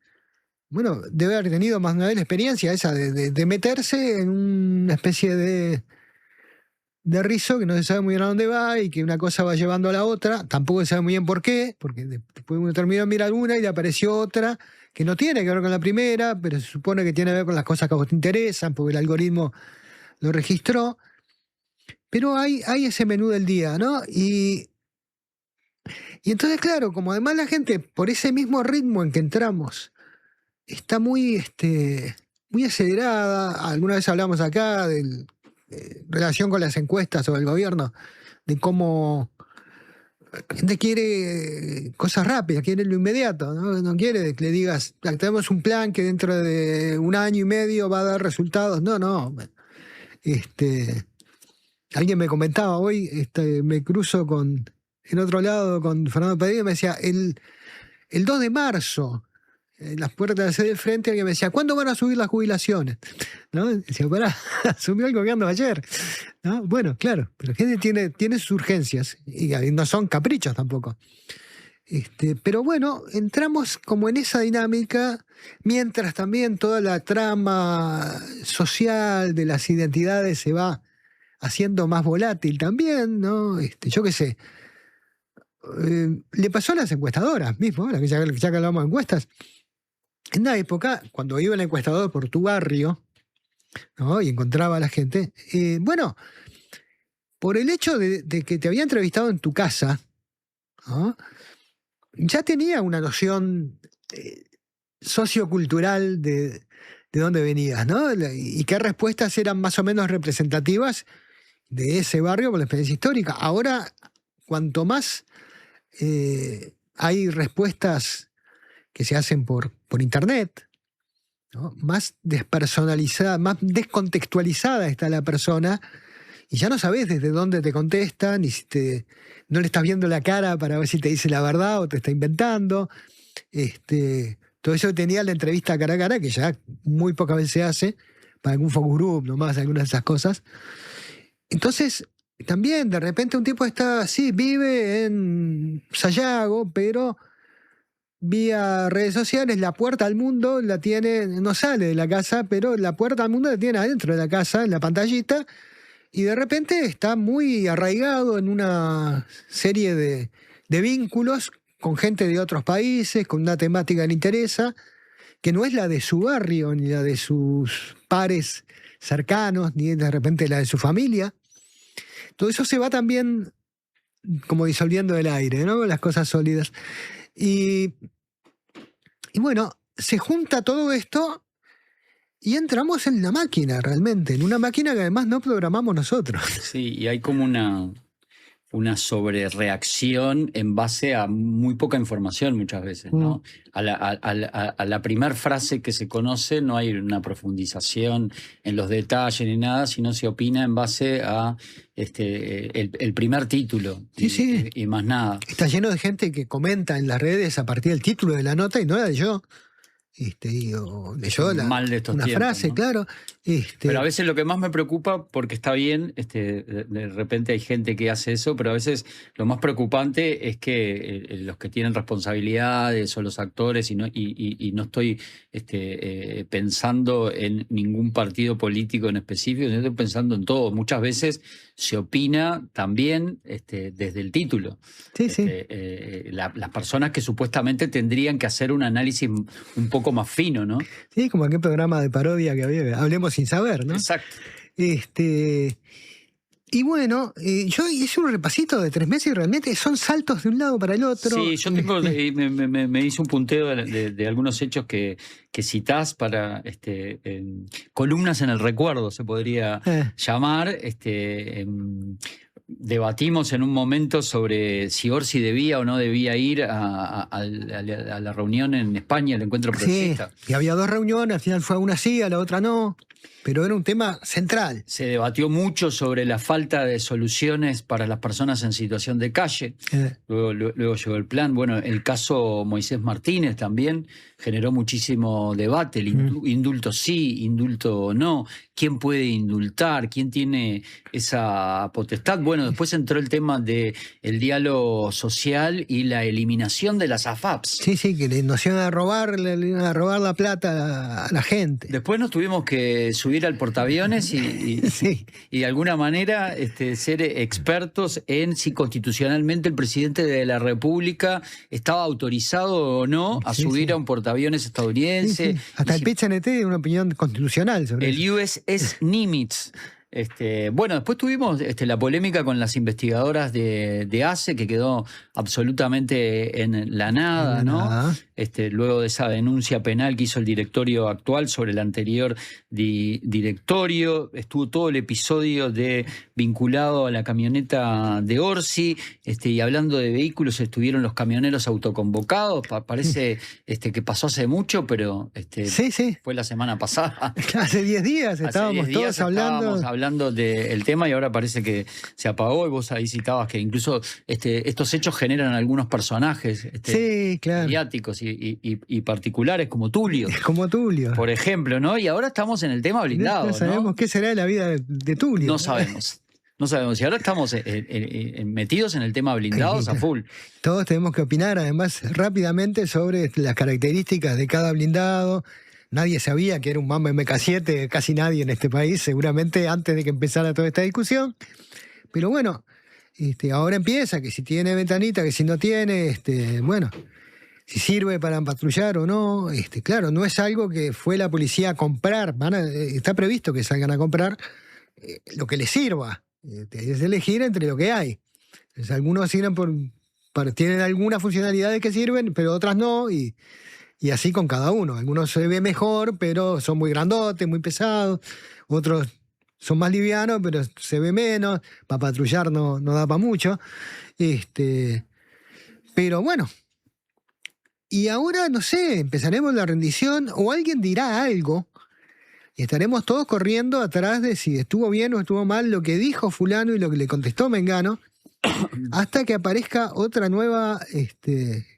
bueno, debe haber tenido más de una vez la experiencia esa de meterse en una especie de rizo que no se sabe muy bien a dónde va y que una cosa va llevando a la otra, tampoco se sabe muy bien por qué, porque después uno terminó de mirar una y le apareció otra que no tiene que ver con la primera, pero se supone que tiene que ver con las cosas que a vos te interesan, porque el algoritmo lo registró. Pero hay ese menú del día, ¿no? Y entonces, claro, como además la gente, por ese mismo ritmo en que entramos, está muy acelerada. Alguna vez hablamos acá de relación con las encuestas sobre el gobierno, de cómo la gente quiere cosas rápidas, quiere lo inmediato, no quiere que le digas, tenemos un plan que dentro de 1 año y medio va a dar resultados. No. Alguien me comentaba hoy, me cruzo en otro lado con Fernando Padilla y me decía, el 2 de marzo, en las puertas de la sede del frente, alguien me decía, ¿cuándo van a subir las jubilaciones? ¿No? Decía, pará, asumió el gobierno ayer. ¿No? Bueno, claro, pero la gente tiene sus urgencias y no son caprichos tampoco. Pero bueno, entramos como en esa dinámica, mientras también toda la trama social de las identidades se va haciendo más volátil también, ¿no? Yo qué sé. Le pasó a las encuestadoras mismo, ya que hablamos de encuestas. En una época, cuando iba el encuestador por tu barrio, ¿no? Y encontraba a la gente, bueno, por el hecho de que te había entrevistado en tu casa, ¿no? Ya tenía una noción sociocultural de dónde venías, ¿no? Y qué respuestas eran más o menos representativas de ese barrio por la experiencia histórica. Ahora, cuanto más hay respuestas que se hacen por internet, ¿no? Más despersonalizada, más descontextualizada está la persona, y ya no sabes desde dónde te contestan, ni si no le estás viendo la cara para ver si te dice la verdad o te está inventando. Todo eso tenía la entrevista cara a cara, que ya muy pocas veces se hace, para algún focus group, nomás, algunas de esas cosas. Entonces, también de repente un tipo vive en Sayago, pero vía redes sociales la puerta al mundo la tiene, no sale de la casa, pero la puerta al mundo la tiene adentro de la casa, en la pantallita, y de repente está muy arraigado en una serie de vínculos con gente de otros países, con una temática que le interesa, que no es la de su barrio, ni la de sus pares cercanos, ni de repente la de su familia. Todo eso se va también como disolviendo del aire, ¿no? Las cosas sólidas. Y bueno, se junta todo esto y entramos en la máquina realmente, en una máquina que además no programamos nosotros. Sí, y hay como una sobrereacción en base a muy poca información muchas veces, ¿no? A la primera frase que se conoce no hay una profundización en los detalles ni nada, sino se opina en base a el primer título y más nada. Está lleno de gente que comenta en las redes a partir del título de la nota y no la leyó. Leyó mal de estos una tiempos, frase, ¿no? claro. Pero a veces lo que más me preocupa, porque está bien, de repente hay gente que hace eso, pero a veces lo más preocupante es que los que tienen responsabilidades o los actores, y no estoy pensando en ningún partido político en específico, sino estoy pensando en todo. Muchas veces se opina también desde el título. Sí, Las personas que supuestamente tendrían que hacer un análisis un poco más fino, ¿no? Sí, como aquel programa de parodia que había, Hablemos sin saber, ¿no? Exacto. Y bueno, yo hice un repasito de 3 meses y realmente son saltos de un lado para el otro. Sí, yo tengo, me hice un punteo de algunos hechos que citás para columnas en el recuerdo, se podría llamar. Debatimos en un momento sobre si Orsi debía o no debía ir a la reunión en España, el encuentro progresista. Sí, y había 2 reuniones, al final fue una sí, a la otra no, pero era un tema central. Se debatió mucho sobre la falta de soluciones para las personas en situación de calle. Luego llegó el plan. Bueno, el caso Moisés Martínez también generó muchísimo debate. El indulto sí, indulto no. ¿Quién puede indultar? ¿Quién tiene esa potestad? Bueno, después entró el tema del diálogo social y la eliminación de las AFAPs. Sí, que nos iban a robar la plata a la gente. Después nos tuvimos que subir al portaaviones y de alguna manera ser expertos en si constitucionalmente el presidente de la República estaba autorizado o no a subir a un portaaviones estadounidense. Hasta el PCNT tiene una opinión constitucional sobre eso. El USS Nimitz. Bueno, después tuvimos la polémica con las investigadoras de ACE, que quedó absolutamente en la nada, ¿no? Luego de esa denuncia penal que hizo el directorio actual sobre el anterior directorio, estuvo todo el episodio vinculado a la camioneta de Orsi, y hablando de vehículos estuvieron los camioneros autoconvocados. Parece que pasó hace mucho, pero fue la semana pasada. Hace 10 días estábamos todos hablando del tema y ahora parece que se apagó, y vos ahí citabas que incluso estos hechos generan algunos personajes mediáticos y particulares como Tulio. Como Tulio. Por ejemplo, ¿no? Y ahora estamos en el tema blindado. No sabemos qué será de la vida de Tulio. No sabemos. no sabemos. Y ahora estamos metidos en el tema blindados a full. Todos tenemos que opinar, además, rápidamente sobre las características de cada blindado. Nadie sabía que era un Mamba MK7, casi nadie en este país, seguramente antes de que empezara toda esta discusión. Pero bueno, ahora empieza, que si tiene ventanita, que si no tiene, bueno, si sirve para patrullar o no. Claro, no es algo que fue la policía a comprar. Está previsto que salgan a comprar lo que les sirva. Es elegir entre lo que hay. Entonces, algunos sirven tienen algunas funcionalidades que sirven, pero otras no, y así con cada uno. Algunos se ve mejor, pero son muy grandotes, muy pesados. Otros son más livianos, pero se ve menos. Para patrullar no da para mucho. Pero bueno. Y ahora, no sé, empezaremos la rendición o alguien dirá algo y estaremos todos corriendo atrás de si estuvo bien o estuvo mal lo que dijo fulano y lo que le contestó mengano, hasta que aparezca otra nueva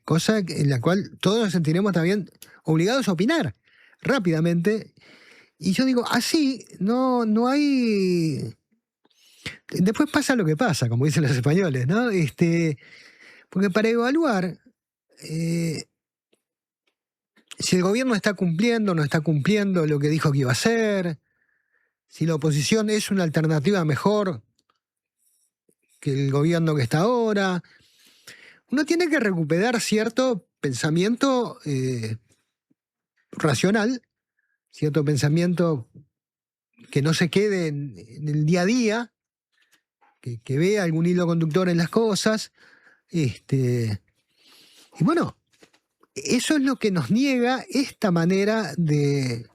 cosa en la cual todos nos sentiremos también obligados a opinar rápidamente. Y yo digo, así no hay... Después pasa lo que pasa, como dicen los españoles, ¿no? Porque para evaluar si el gobierno está cumpliendo o no está cumpliendo lo que dijo que iba a hacer, si la oposición es una alternativa mejor que el gobierno que está ahora, uno tiene que recuperar cierto pensamiento racional, cierto pensamiento que no se quede en el día a día, que vea algún hilo conductor en las cosas. Y bueno, eso es lo que nos niega esta manera de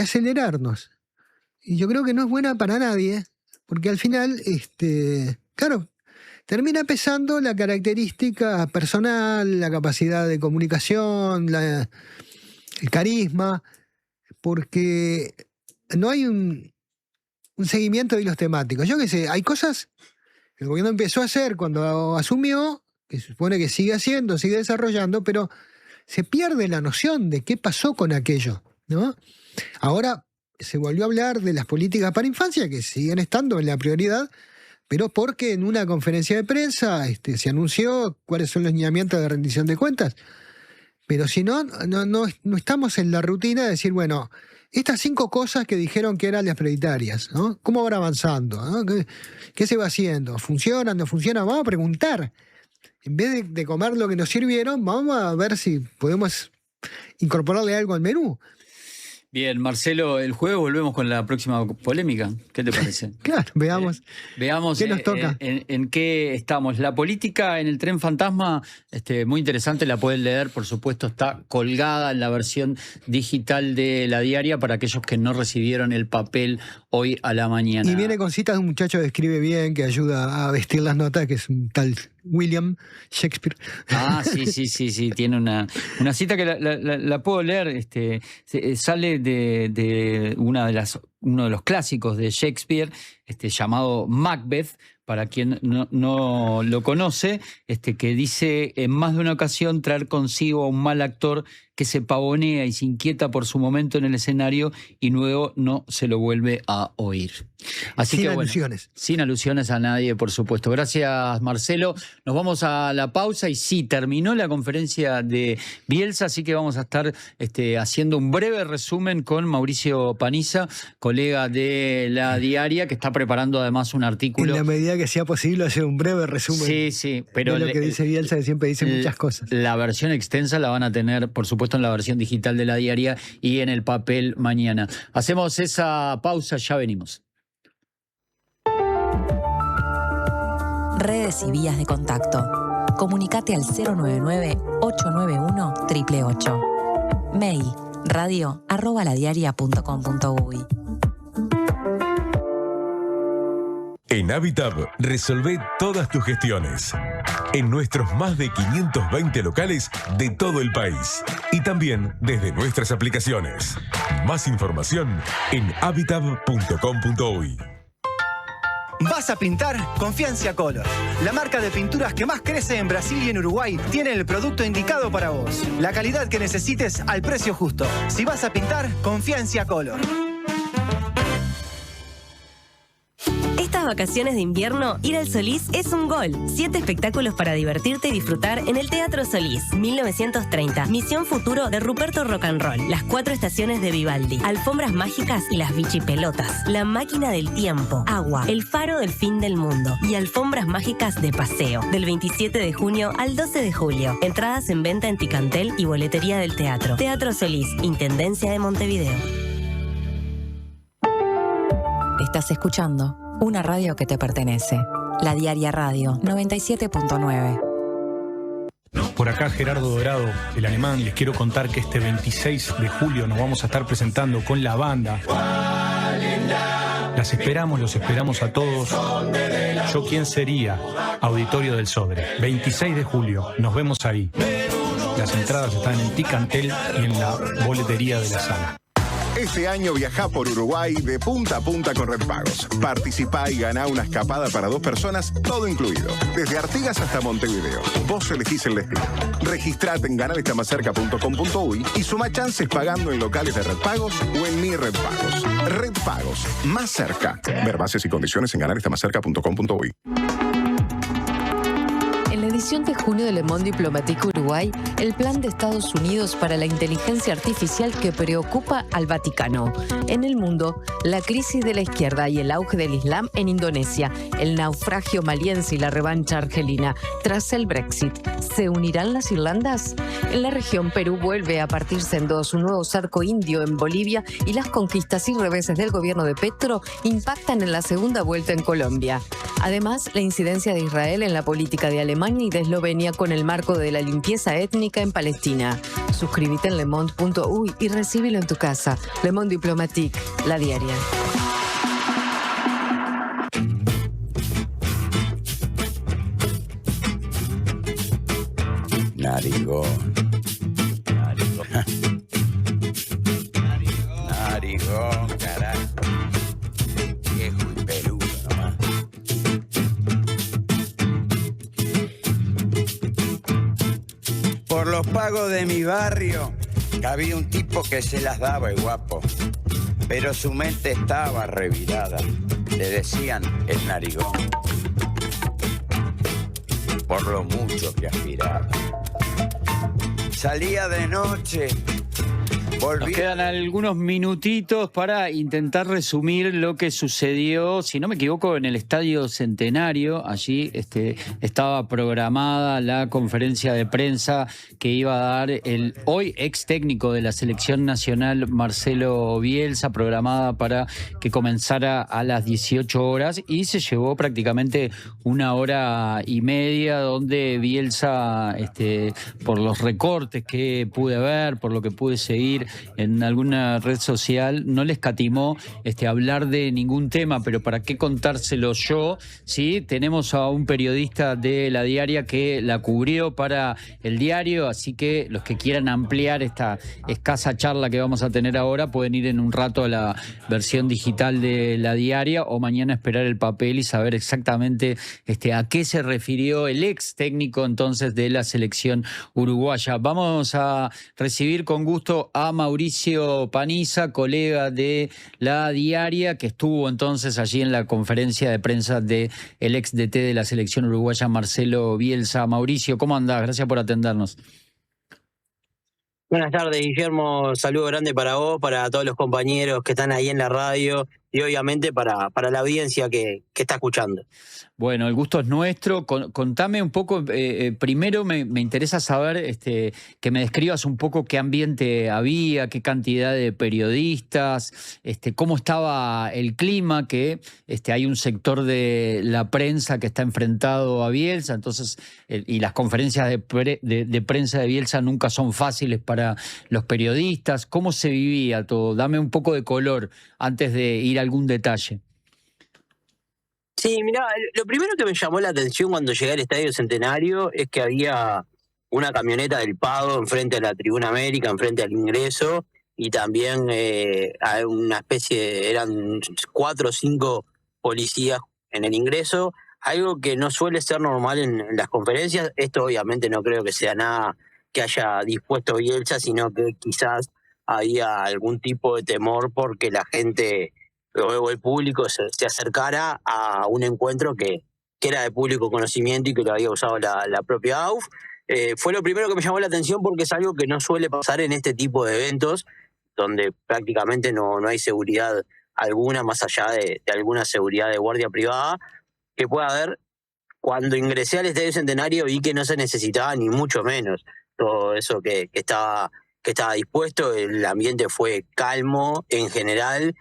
acelerarnos. Y yo creo que no es buena para nadie, porque al final, claro, termina pesando la característica personal, la capacidad de comunicación, el carisma, porque no hay un seguimiento de hilos temáticos. Yo qué sé, hay cosas que el gobierno empezó a hacer cuando asumió, que se supone que sigue haciendo, sigue desarrollando, pero se pierde la noción de qué pasó con aquello, ¿no? Ahora se volvió a hablar de las políticas para infancia, que siguen estando en la prioridad, pero porque en una conferencia de prensa se anunció cuáles son los lineamientos de rendición de cuentas. Pero si no estamos en la rutina de decir, bueno, estas 5 cosas que dijeron que eran las prioritarias, ¿no? ¿Cómo van avanzando? ¿No? ¿Qué se va haciendo? ¿Funcionan? ¿No funcionan? Vamos a preguntar. En vez de comer lo que nos sirvieron, vamos a ver si podemos incorporarle algo al menú. Bien, Marcelo, el jueves volvemos con la próxima polémica. ¿Qué te parece? Claro, veamos. Veamos ¿Qué nos toca? En qué estamos. La política en el tren fantasma, muy interesante, la pueden leer, por supuesto, está colgada en la versión digital de La Diaria para aquellos que no recibieron el papel hoy a la mañana. Y viene con citas de un muchacho que escribe bien, que ayuda a vestir las notas, que es un tal William Shakespeare. Ah, sí, tiene una cita que la puedo leer, sale de uno de los clásicos de Shakespeare, llamado Macbeth, para quien no lo conoce, que dice: en más de una ocasión traer consigo a un mal actor que se pavonea y se inquieta por su momento en el escenario y luego no se lo vuelve a oír. Así sin que, bueno, alusiones. Sin alusiones a nadie, por supuesto. Gracias, Marcelo. Nos vamos a la pausa y sí, terminó la conferencia de Bielsa, así que vamos a estar haciendo un breve resumen con Mauricio Paniza, colega de La Diaria, que está preparando además un artículo. En la medida que sea posible hacer un breve resumen sí, pero de lo que dice Bielsa, que siempre dice muchas cosas. La versión extensa la van a tener, por supuesto, en la versión digital de La Diaria y en el papel mañana. Hacemos esa pausa, ya venimos. Redes y vías de contacto. Comunicate al 099-891-888. Mail radio@ladiaria.com.uy. En Habitab resolvé todas tus gestiones. En nuestros más de 520 locales de todo el país. Y también desde nuestras aplicaciones. Más información en habitab.com.uy. ¿Vas a pintar? Confía en Ciacolor. La marca de pinturas que más crece en Brasil y en Uruguay tiene el producto indicado para vos. La calidad que necesites al precio justo. Si vas a pintar, confía en Ciacolor. Estas vacaciones de invierno, ir al Solís es un gol. 7 espectáculos para divertirte y disfrutar en el Teatro Solís. 1930, Misión Futuro de Ruperto Rock and Roll. Las 4 estaciones de Vivaldi. Alfombras mágicas y las bichipelotas. La máquina del tiempo. Agua. El faro del fin del mundo. Y alfombras mágicas de paseo. Del 27 de junio al 12 de julio. Entradas en venta en Ticantel y boletería del teatro. Teatro Solís, Intendencia de Montevideo. Estás escuchando una radio que te pertenece. La Diaria Radio 97.9. Por acá Gerardo Dorado, el alemán, les quiero contar que este 26 de julio nos vamos a estar presentando con la banda. Los esperamos a todos. Yo quién sería, Auditorio del Sodre. 26 de julio, nos vemos ahí. Las entradas están en Ticantel y en la boletería de la sala. Este año viajá por Uruguay de punta a punta con Red Pagos. Participá y ganá una escapada para 2 personas, todo incluido. Desde Artigas hasta Montevideo. Vos elegís el destino. Registrate en ganarestamacerca.com.uy y suma chances pagando en locales de Red Pagos o en Mi Red Pagos. Red Pagos, más cerca. Ver bases y condiciones en ganarestamacerca.com.uy. En la edición de junio de Le Monde Diplomatique Uruguay, el plan de Estados Unidos para la inteligencia artificial que preocupa al Vaticano. En el mundo, la crisis de la izquierda y el auge del Islam en Indonesia, el naufragio maliense y la revancha argelina tras el Brexit. ¿Se unirán las Irlandas? En la región, Perú vuelve a partirse en dos, un nuevo cerco indio en Bolivia y las conquistas y reveses del gobierno de Petro impactan en la segunda vuelta en Colombia. Además, la incidencia de Israel en la política de Alemania y de Eslovenia con el marco de la limpieza étnica en Palestina. Suscríbete en lemonde.uy y recíbelo en tu casa. Le Monde Diplomatique, la diaria. Narigón. Narigón, carajo. Viejo y peludo nomás. Por los pagos de mi barrio, había un tipo que se las daba el guapo, pero su mente estaba revirada. Le decían el narigón, por lo mucho que aspiraba. Salía de noche, volvía. Nos quedan algunos minutitos para intentar resumir lo que sucedió, si no me equivoco, en el Estadio Centenario. Allí estaba programada la conferencia de prensa que iba a dar el hoy ex técnico de la selección nacional, Marcelo Bielsa, programada para que comenzara a las 18 horas y se llevó prácticamente 1 hora y media, donde Bielsa, por los recortes que pude ver, por lo que pude seguir en alguna red social, no le escatimó hablar de ningún tema, pero ¿para qué contárselo yo? Sí, tenemos a un periodista de La Diaria que la cubrió para el diario, así que los que quieran ampliar esta escasa charla que vamos a tener ahora pueden ir en un rato a la versión digital de La Diaria o mañana esperar el papel y saber exactamente a qué se refirió el ex técnico entonces de la selección uruguaya. Vamos a recibir con gusto a Mauricio Paniza, colega de La Diaria, que estuvo entonces allí en la conferencia de prensa del ex DT de la selección uruguaya, Marcelo Bielsa. Mauricio, ¿cómo andás? Gracias por atendernos. Buenas tardes, Guillermo. Saludo grande para vos, para todos los compañeros que están ahí en la radio y obviamente para la audiencia que está escuchando. Bueno, el gusto es nuestro. Contame un poco, primero me interesa saber que me describas un poco qué ambiente había, qué cantidad de periodistas, cómo estaba el clima, que hay un sector de la prensa que está enfrentado a Bielsa, entonces, y las conferencias de prensa de Bielsa nunca son fáciles para los periodistas. ¿Cómo se vivía todo? Dame un poco de color antes de ir a algún detalle. Sí, mirá, lo primero que me llamó la atención cuando llegué al Estadio Centenario es que había una camioneta del Pago enfrente a la Tribuna América, enfrente al ingreso, y también una especie eran 4 o 5 policías en el ingreso, algo que no suele ser normal en las conferencias. Esto obviamente no creo que sea nada que haya dispuesto Bielsa, sino que quizás había algún tipo de temor porque la gente o el público se acercara a un encuentro que era de público conocimiento y que lo había usado la propia AUF. Fue lo primero que me llamó la atención porque es algo que no suele pasar en este tipo de eventos, donde prácticamente no hay seguridad alguna, más allá de alguna seguridad de guardia privada que pueda haber. Cuando ingresé al Estadio Centenario vi que no se necesitaba ni mucho menos todo eso que estaba dispuesto. El ambiente fue calmo en general,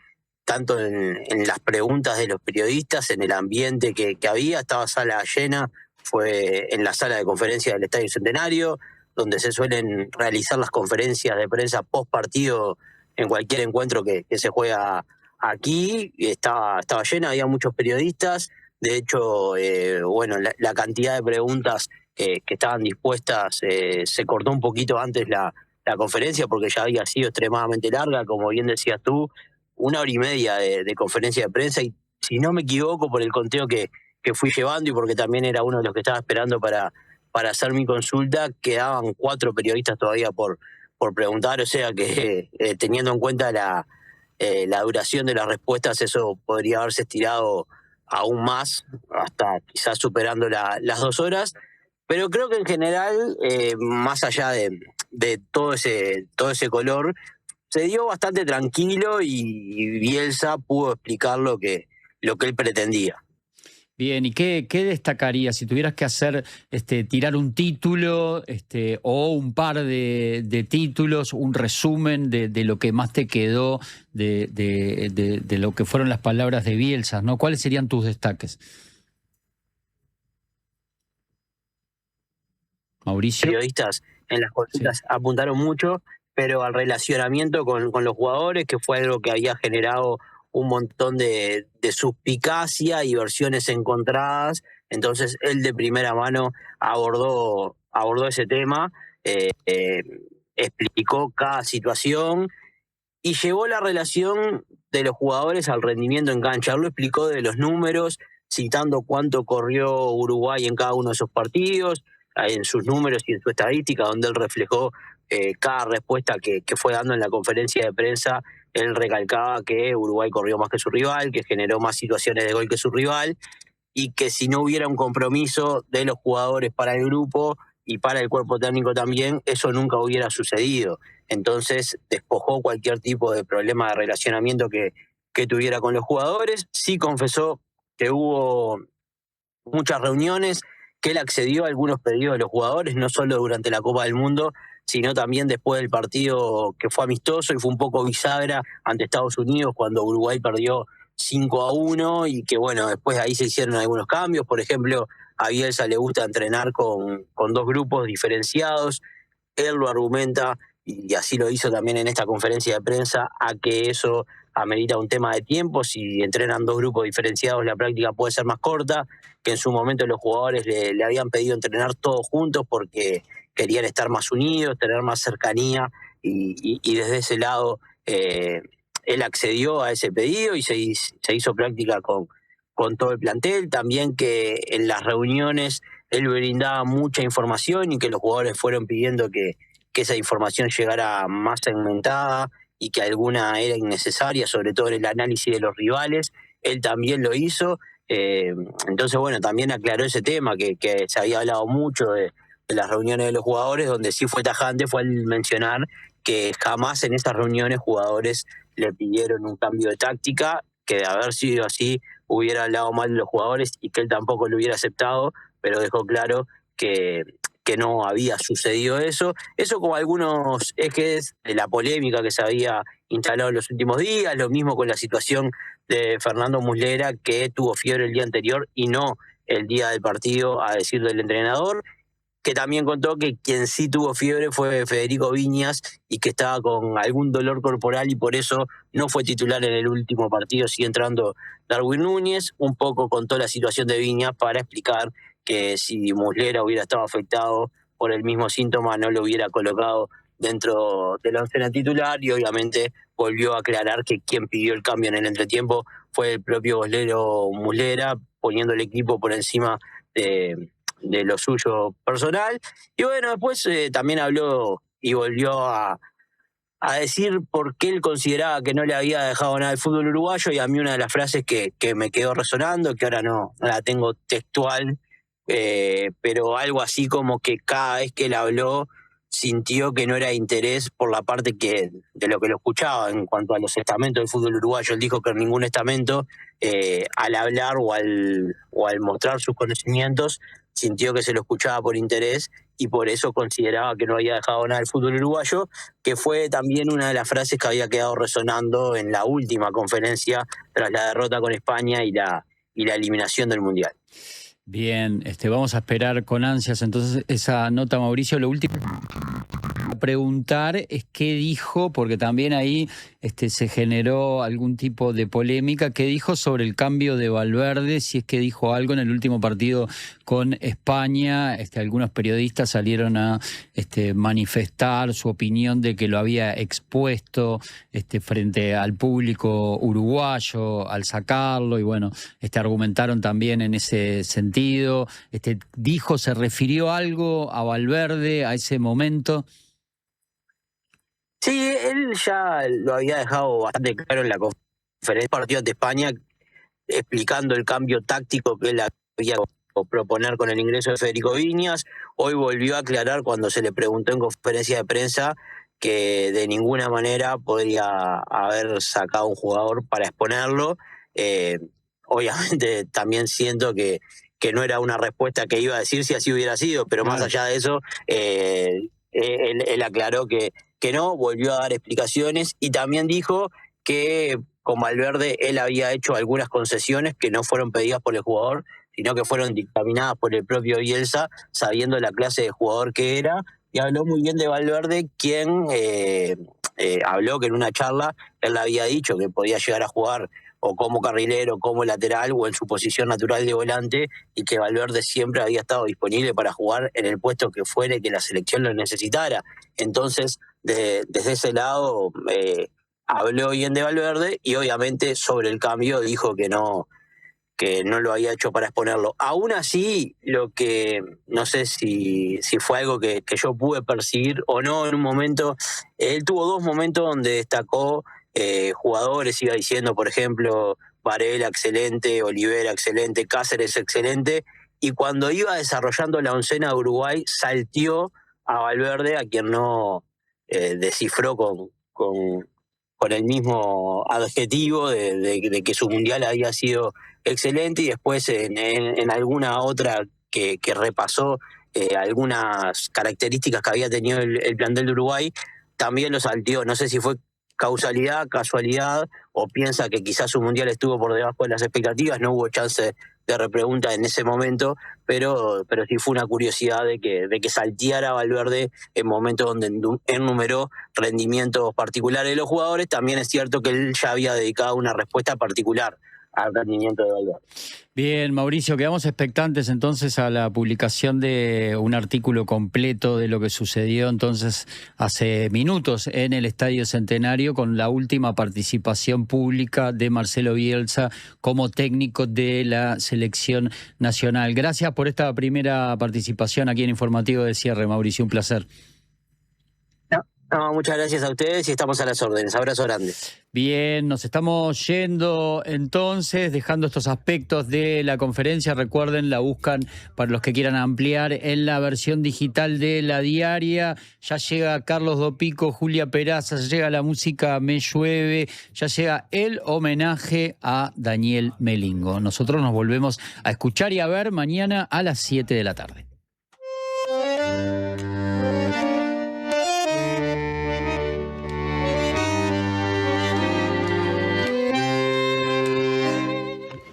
tanto en las preguntas de los periodistas, en el ambiente que había. Estaba sala llena, fue en la sala de conferencias del Estadio Centenario, donde se suelen realizar las conferencias de prensa post partido en cualquier encuentro que se juega aquí. Estaba llena, había muchos periodistas. De hecho, la cantidad de preguntas que estaban dispuestas se cortó un poquito antes la conferencia porque ya había sido extremadamente larga, como bien decías tú, 1 hora y media de conferencia de prensa, y si no me equivoco por el conteo que fui llevando y porque también era uno de los que estaba esperando para hacer mi consulta, quedaban 4 periodistas todavía por preguntar, o sea que teniendo en cuenta la duración de las respuestas, eso podría haberse estirado aún más, hasta quizás superando las 2 horas, pero creo que en general, más allá de todo ese color, se dio bastante tranquilo y Bielsa pudo explicar lo que él pretendía. Bien, ¿y qué destacaría si tuvieras que hacer, tirar un título o un par de títulos, un resumen de lo que más te quedó de lo que fueron las palabras de Bielsa, ¿no? ¿Cuáles serían tus destaques? Mauricio. Periodistas en las consultas apuntaron mucho, pero al relacionamiento con los jugadores, que fue algo que había generado un montón de suspicacia y versiones encontradas. Entonces él de primera mano abordó ese tema, explicó cada situación y llevó la relación de los jugadores al rendimiento en cancha. Él lo explicó de los números, citando cuánto corrió Uruguay en cada uno de esos partidos, en sus números y en su estadística, donde él reflejó cada respuesta que fue dando en la conferencia de prensa. Él recalcaba que Uruguay corrió más que su rival, que generó más situaciones de gol que su rival, y que si no hubiera un compromiso de los jugadores para el grupo y para el cuerpo técnico también, eso nunca hubiera sucedido. Entonces despojó cualquier tipo de problema de relacionamiento que tuviera con los jugadores. Sí confesó que hubo muchas reuniones, que él accedió a algunos pedidos de los jugadores, no solo durante la Copa del Mundo, sino también después del partido que fue amistoso y fue un poco bisagra ante Estados Unidos cuando Uruguay perdió 5-1 y que bueno, después de ahí se hicieron algunos cambios. Por ejemplo, a Bielsa le gusta entrenar con 2 grupos diferenciados. Él lo argumenta, y así lo hizo también en esta conferencia de prensa, a que eso amerita un tema de tiempo. Si entrenan 2 grupos diferenciados, la práctica puede ser más corta, que en su momento los jugadores le habían pedido entrenar todos juntos porque querían estar más unidos, tener más cercanía, y desde ese lado él accedió a ese pedido y se hizo práctica con todo el plantel. También que en las reuniones él brindaba mucha información y que los jugadores fueron pidiendo que esa información llegara más segmentada y que alguna era innecesaria, sobre todo en el análisis de los rivales. Él también lo hizo. Entonces, bueno, también aclaró ese tema que se había hablado mucho de las reuniones de los jugadores, donde sí fue tajante, fue al mencionar que jamás en esas reuniones jugadores le pidieron un cambio de táctica, que de haber sido así hubiera hablado mal de los jugadores y que él tampoco lo hubiera aceptado, pero dejó claro que no había sucedido eso. Eso como algunos ejes de la polémica que se había instalado en los últimos días, lo mismo con la situación de Fernando Muslera, que tuvo fiebre el día anterior y no el día del partido, a decir del entrenador, que también contó que quien sí tuvo fiebre fue Federico Viñas y que estaba con algún dolor corporal y por eso no fue titular en el último partido, sigue entrando Darwin Núñez. Un poco contó la situación de Viñas para explicar que si Muslera hubiera estado afectado por el mismo síntoma no lo hubiera colocado dentro de la oncena titular, y obviamente volvió a aclarar que quien pidió el cambio en el entretiempo fue el propio golero Muslera, poniendo el equipo por encima de lo suyo personal. Y bueno, después también habló y volvió a a decir por qué él consideraba que no le había dejado nada al fútbol uruguayo, y a mí una de las frases que me quedó resonando, que ahora no la tengo textual, pero algo así como que cada vez que él habló sintió que no era interés por la parte de lo que lo escuchaba en cuanto a los estamentos del fútbol uruguayo. Él dijo que ningún estamento, al hablar o al mostrar sus conocimientos, sintió que se lo escuchaba por interés, y por eso consideraba que no había dejado nada al fútbol uruguayo, que fue también una de las frases que había quedado resonando en la última conferencia tras la derrota con España y la eliminación del Mundial. Bien, vamos a esperar con ansias entonces esa nota, Mauricio. Lo último a preguntar es qué dijo, porque también ahí se generó algún tipo de polémica, qué dijo sobre el cambio de Valverde, si es que dijo algo en el último partido con España. Algunos periodistas salieron a manifestar su opinión de que lo había expuesto frente al público uruguayo al sacarlo, y bueno, argumentaron también en ese sentido. Dijo, se refirió algo a Valverde a ese momento. Sí, él ya lo había dejado bastante claro en la conferencia partido ante España, explicando el cambio táctico que él había proponer con el ingreso de Federico Viñas. Hoy volvió a aclarar, cuando se le preguntó en conferencia de prensa, que de ninguna manera podría haber sacado un jugador para exponerlo. Obviamente también siento que no era una respuesta que iba a decir si así hubiera sido, pero más allá de eso, él aclaró que no, volvió a dar explicaciones, y también dijo que con Valverde él había hecho algunas concesiones que no fueron pedidas por el jugador, sino que fueron dictaminadas por el propio Bielsa, sabiendo la clase de jugador que era, y habló muy bien de Valverde, quien habló que en una charla él le había dicho que podía llegar a jugar o como carrilero, como lateral, o en su posición natural de volante, y que Valverde siempre había estado disponible para jugar en el puesto que fuere que la selección lo necesitara. Entonces, desde ese lado, habló bien de Valverde, y obviamente sobre el cambio dijo que no lo había hecho para exponerlo. Aún así, lo que no sé si fue algo que yo pude percibir o no en un momento, él tuvo dos momentos donde destacó jugadores, iba diciendo, por ejemplo, Varela excelente, Olivera excelente, Cáceres excelente, y cuando iba desarrollando la oncena de Uruguay, salteó a Valverde, a quien no descifró con el mismo adjetivo de que su mundial había sido excelente, y después en alguna otra que repasó algunas características que había tenido el plantel de Uruguay, también lo salteó. No sé si fue causalidad, casualidad, o piensa que quizás su mundial estuvo por debajo de las expectativas, no hubo chance de repregunta en ese momento, pero sí fue una curiosidad de que salteara Valverde en momentos donde enumeró rendimientos particulares de los jugadores. También es cierto que él ya había dedicado una respuesta particular al rendimiento de Valverde. Bien, Mauricio, quedamos expectantes entonces a la publicación de un artículo completo de lo que sucedió entonces hace minutos en el Estadio Centenario, con la última participación pública de Marcelo Bielsa como técnico de la selección nacional. Gracias por esta primera participación aquí en Informativo de Cierre, Mauricio, un placer. No, muchas gracias a ustedes y estamos a las órdenes. Abrazo grande. Bien, nos estamos yendo entonces, dejando estos aspectos de la conferencia. Recuerden, la buscan para los que quieran ampliar en la versión digital de La Diaria. Ya llega Carlos Dopico, Julia Peraza, ya llega la música Me Llueve, ya llega el homenaje a Daniel Melingo. Nosotros nos volvemos a escuchar y a ver mañana a las 7 de la tarde.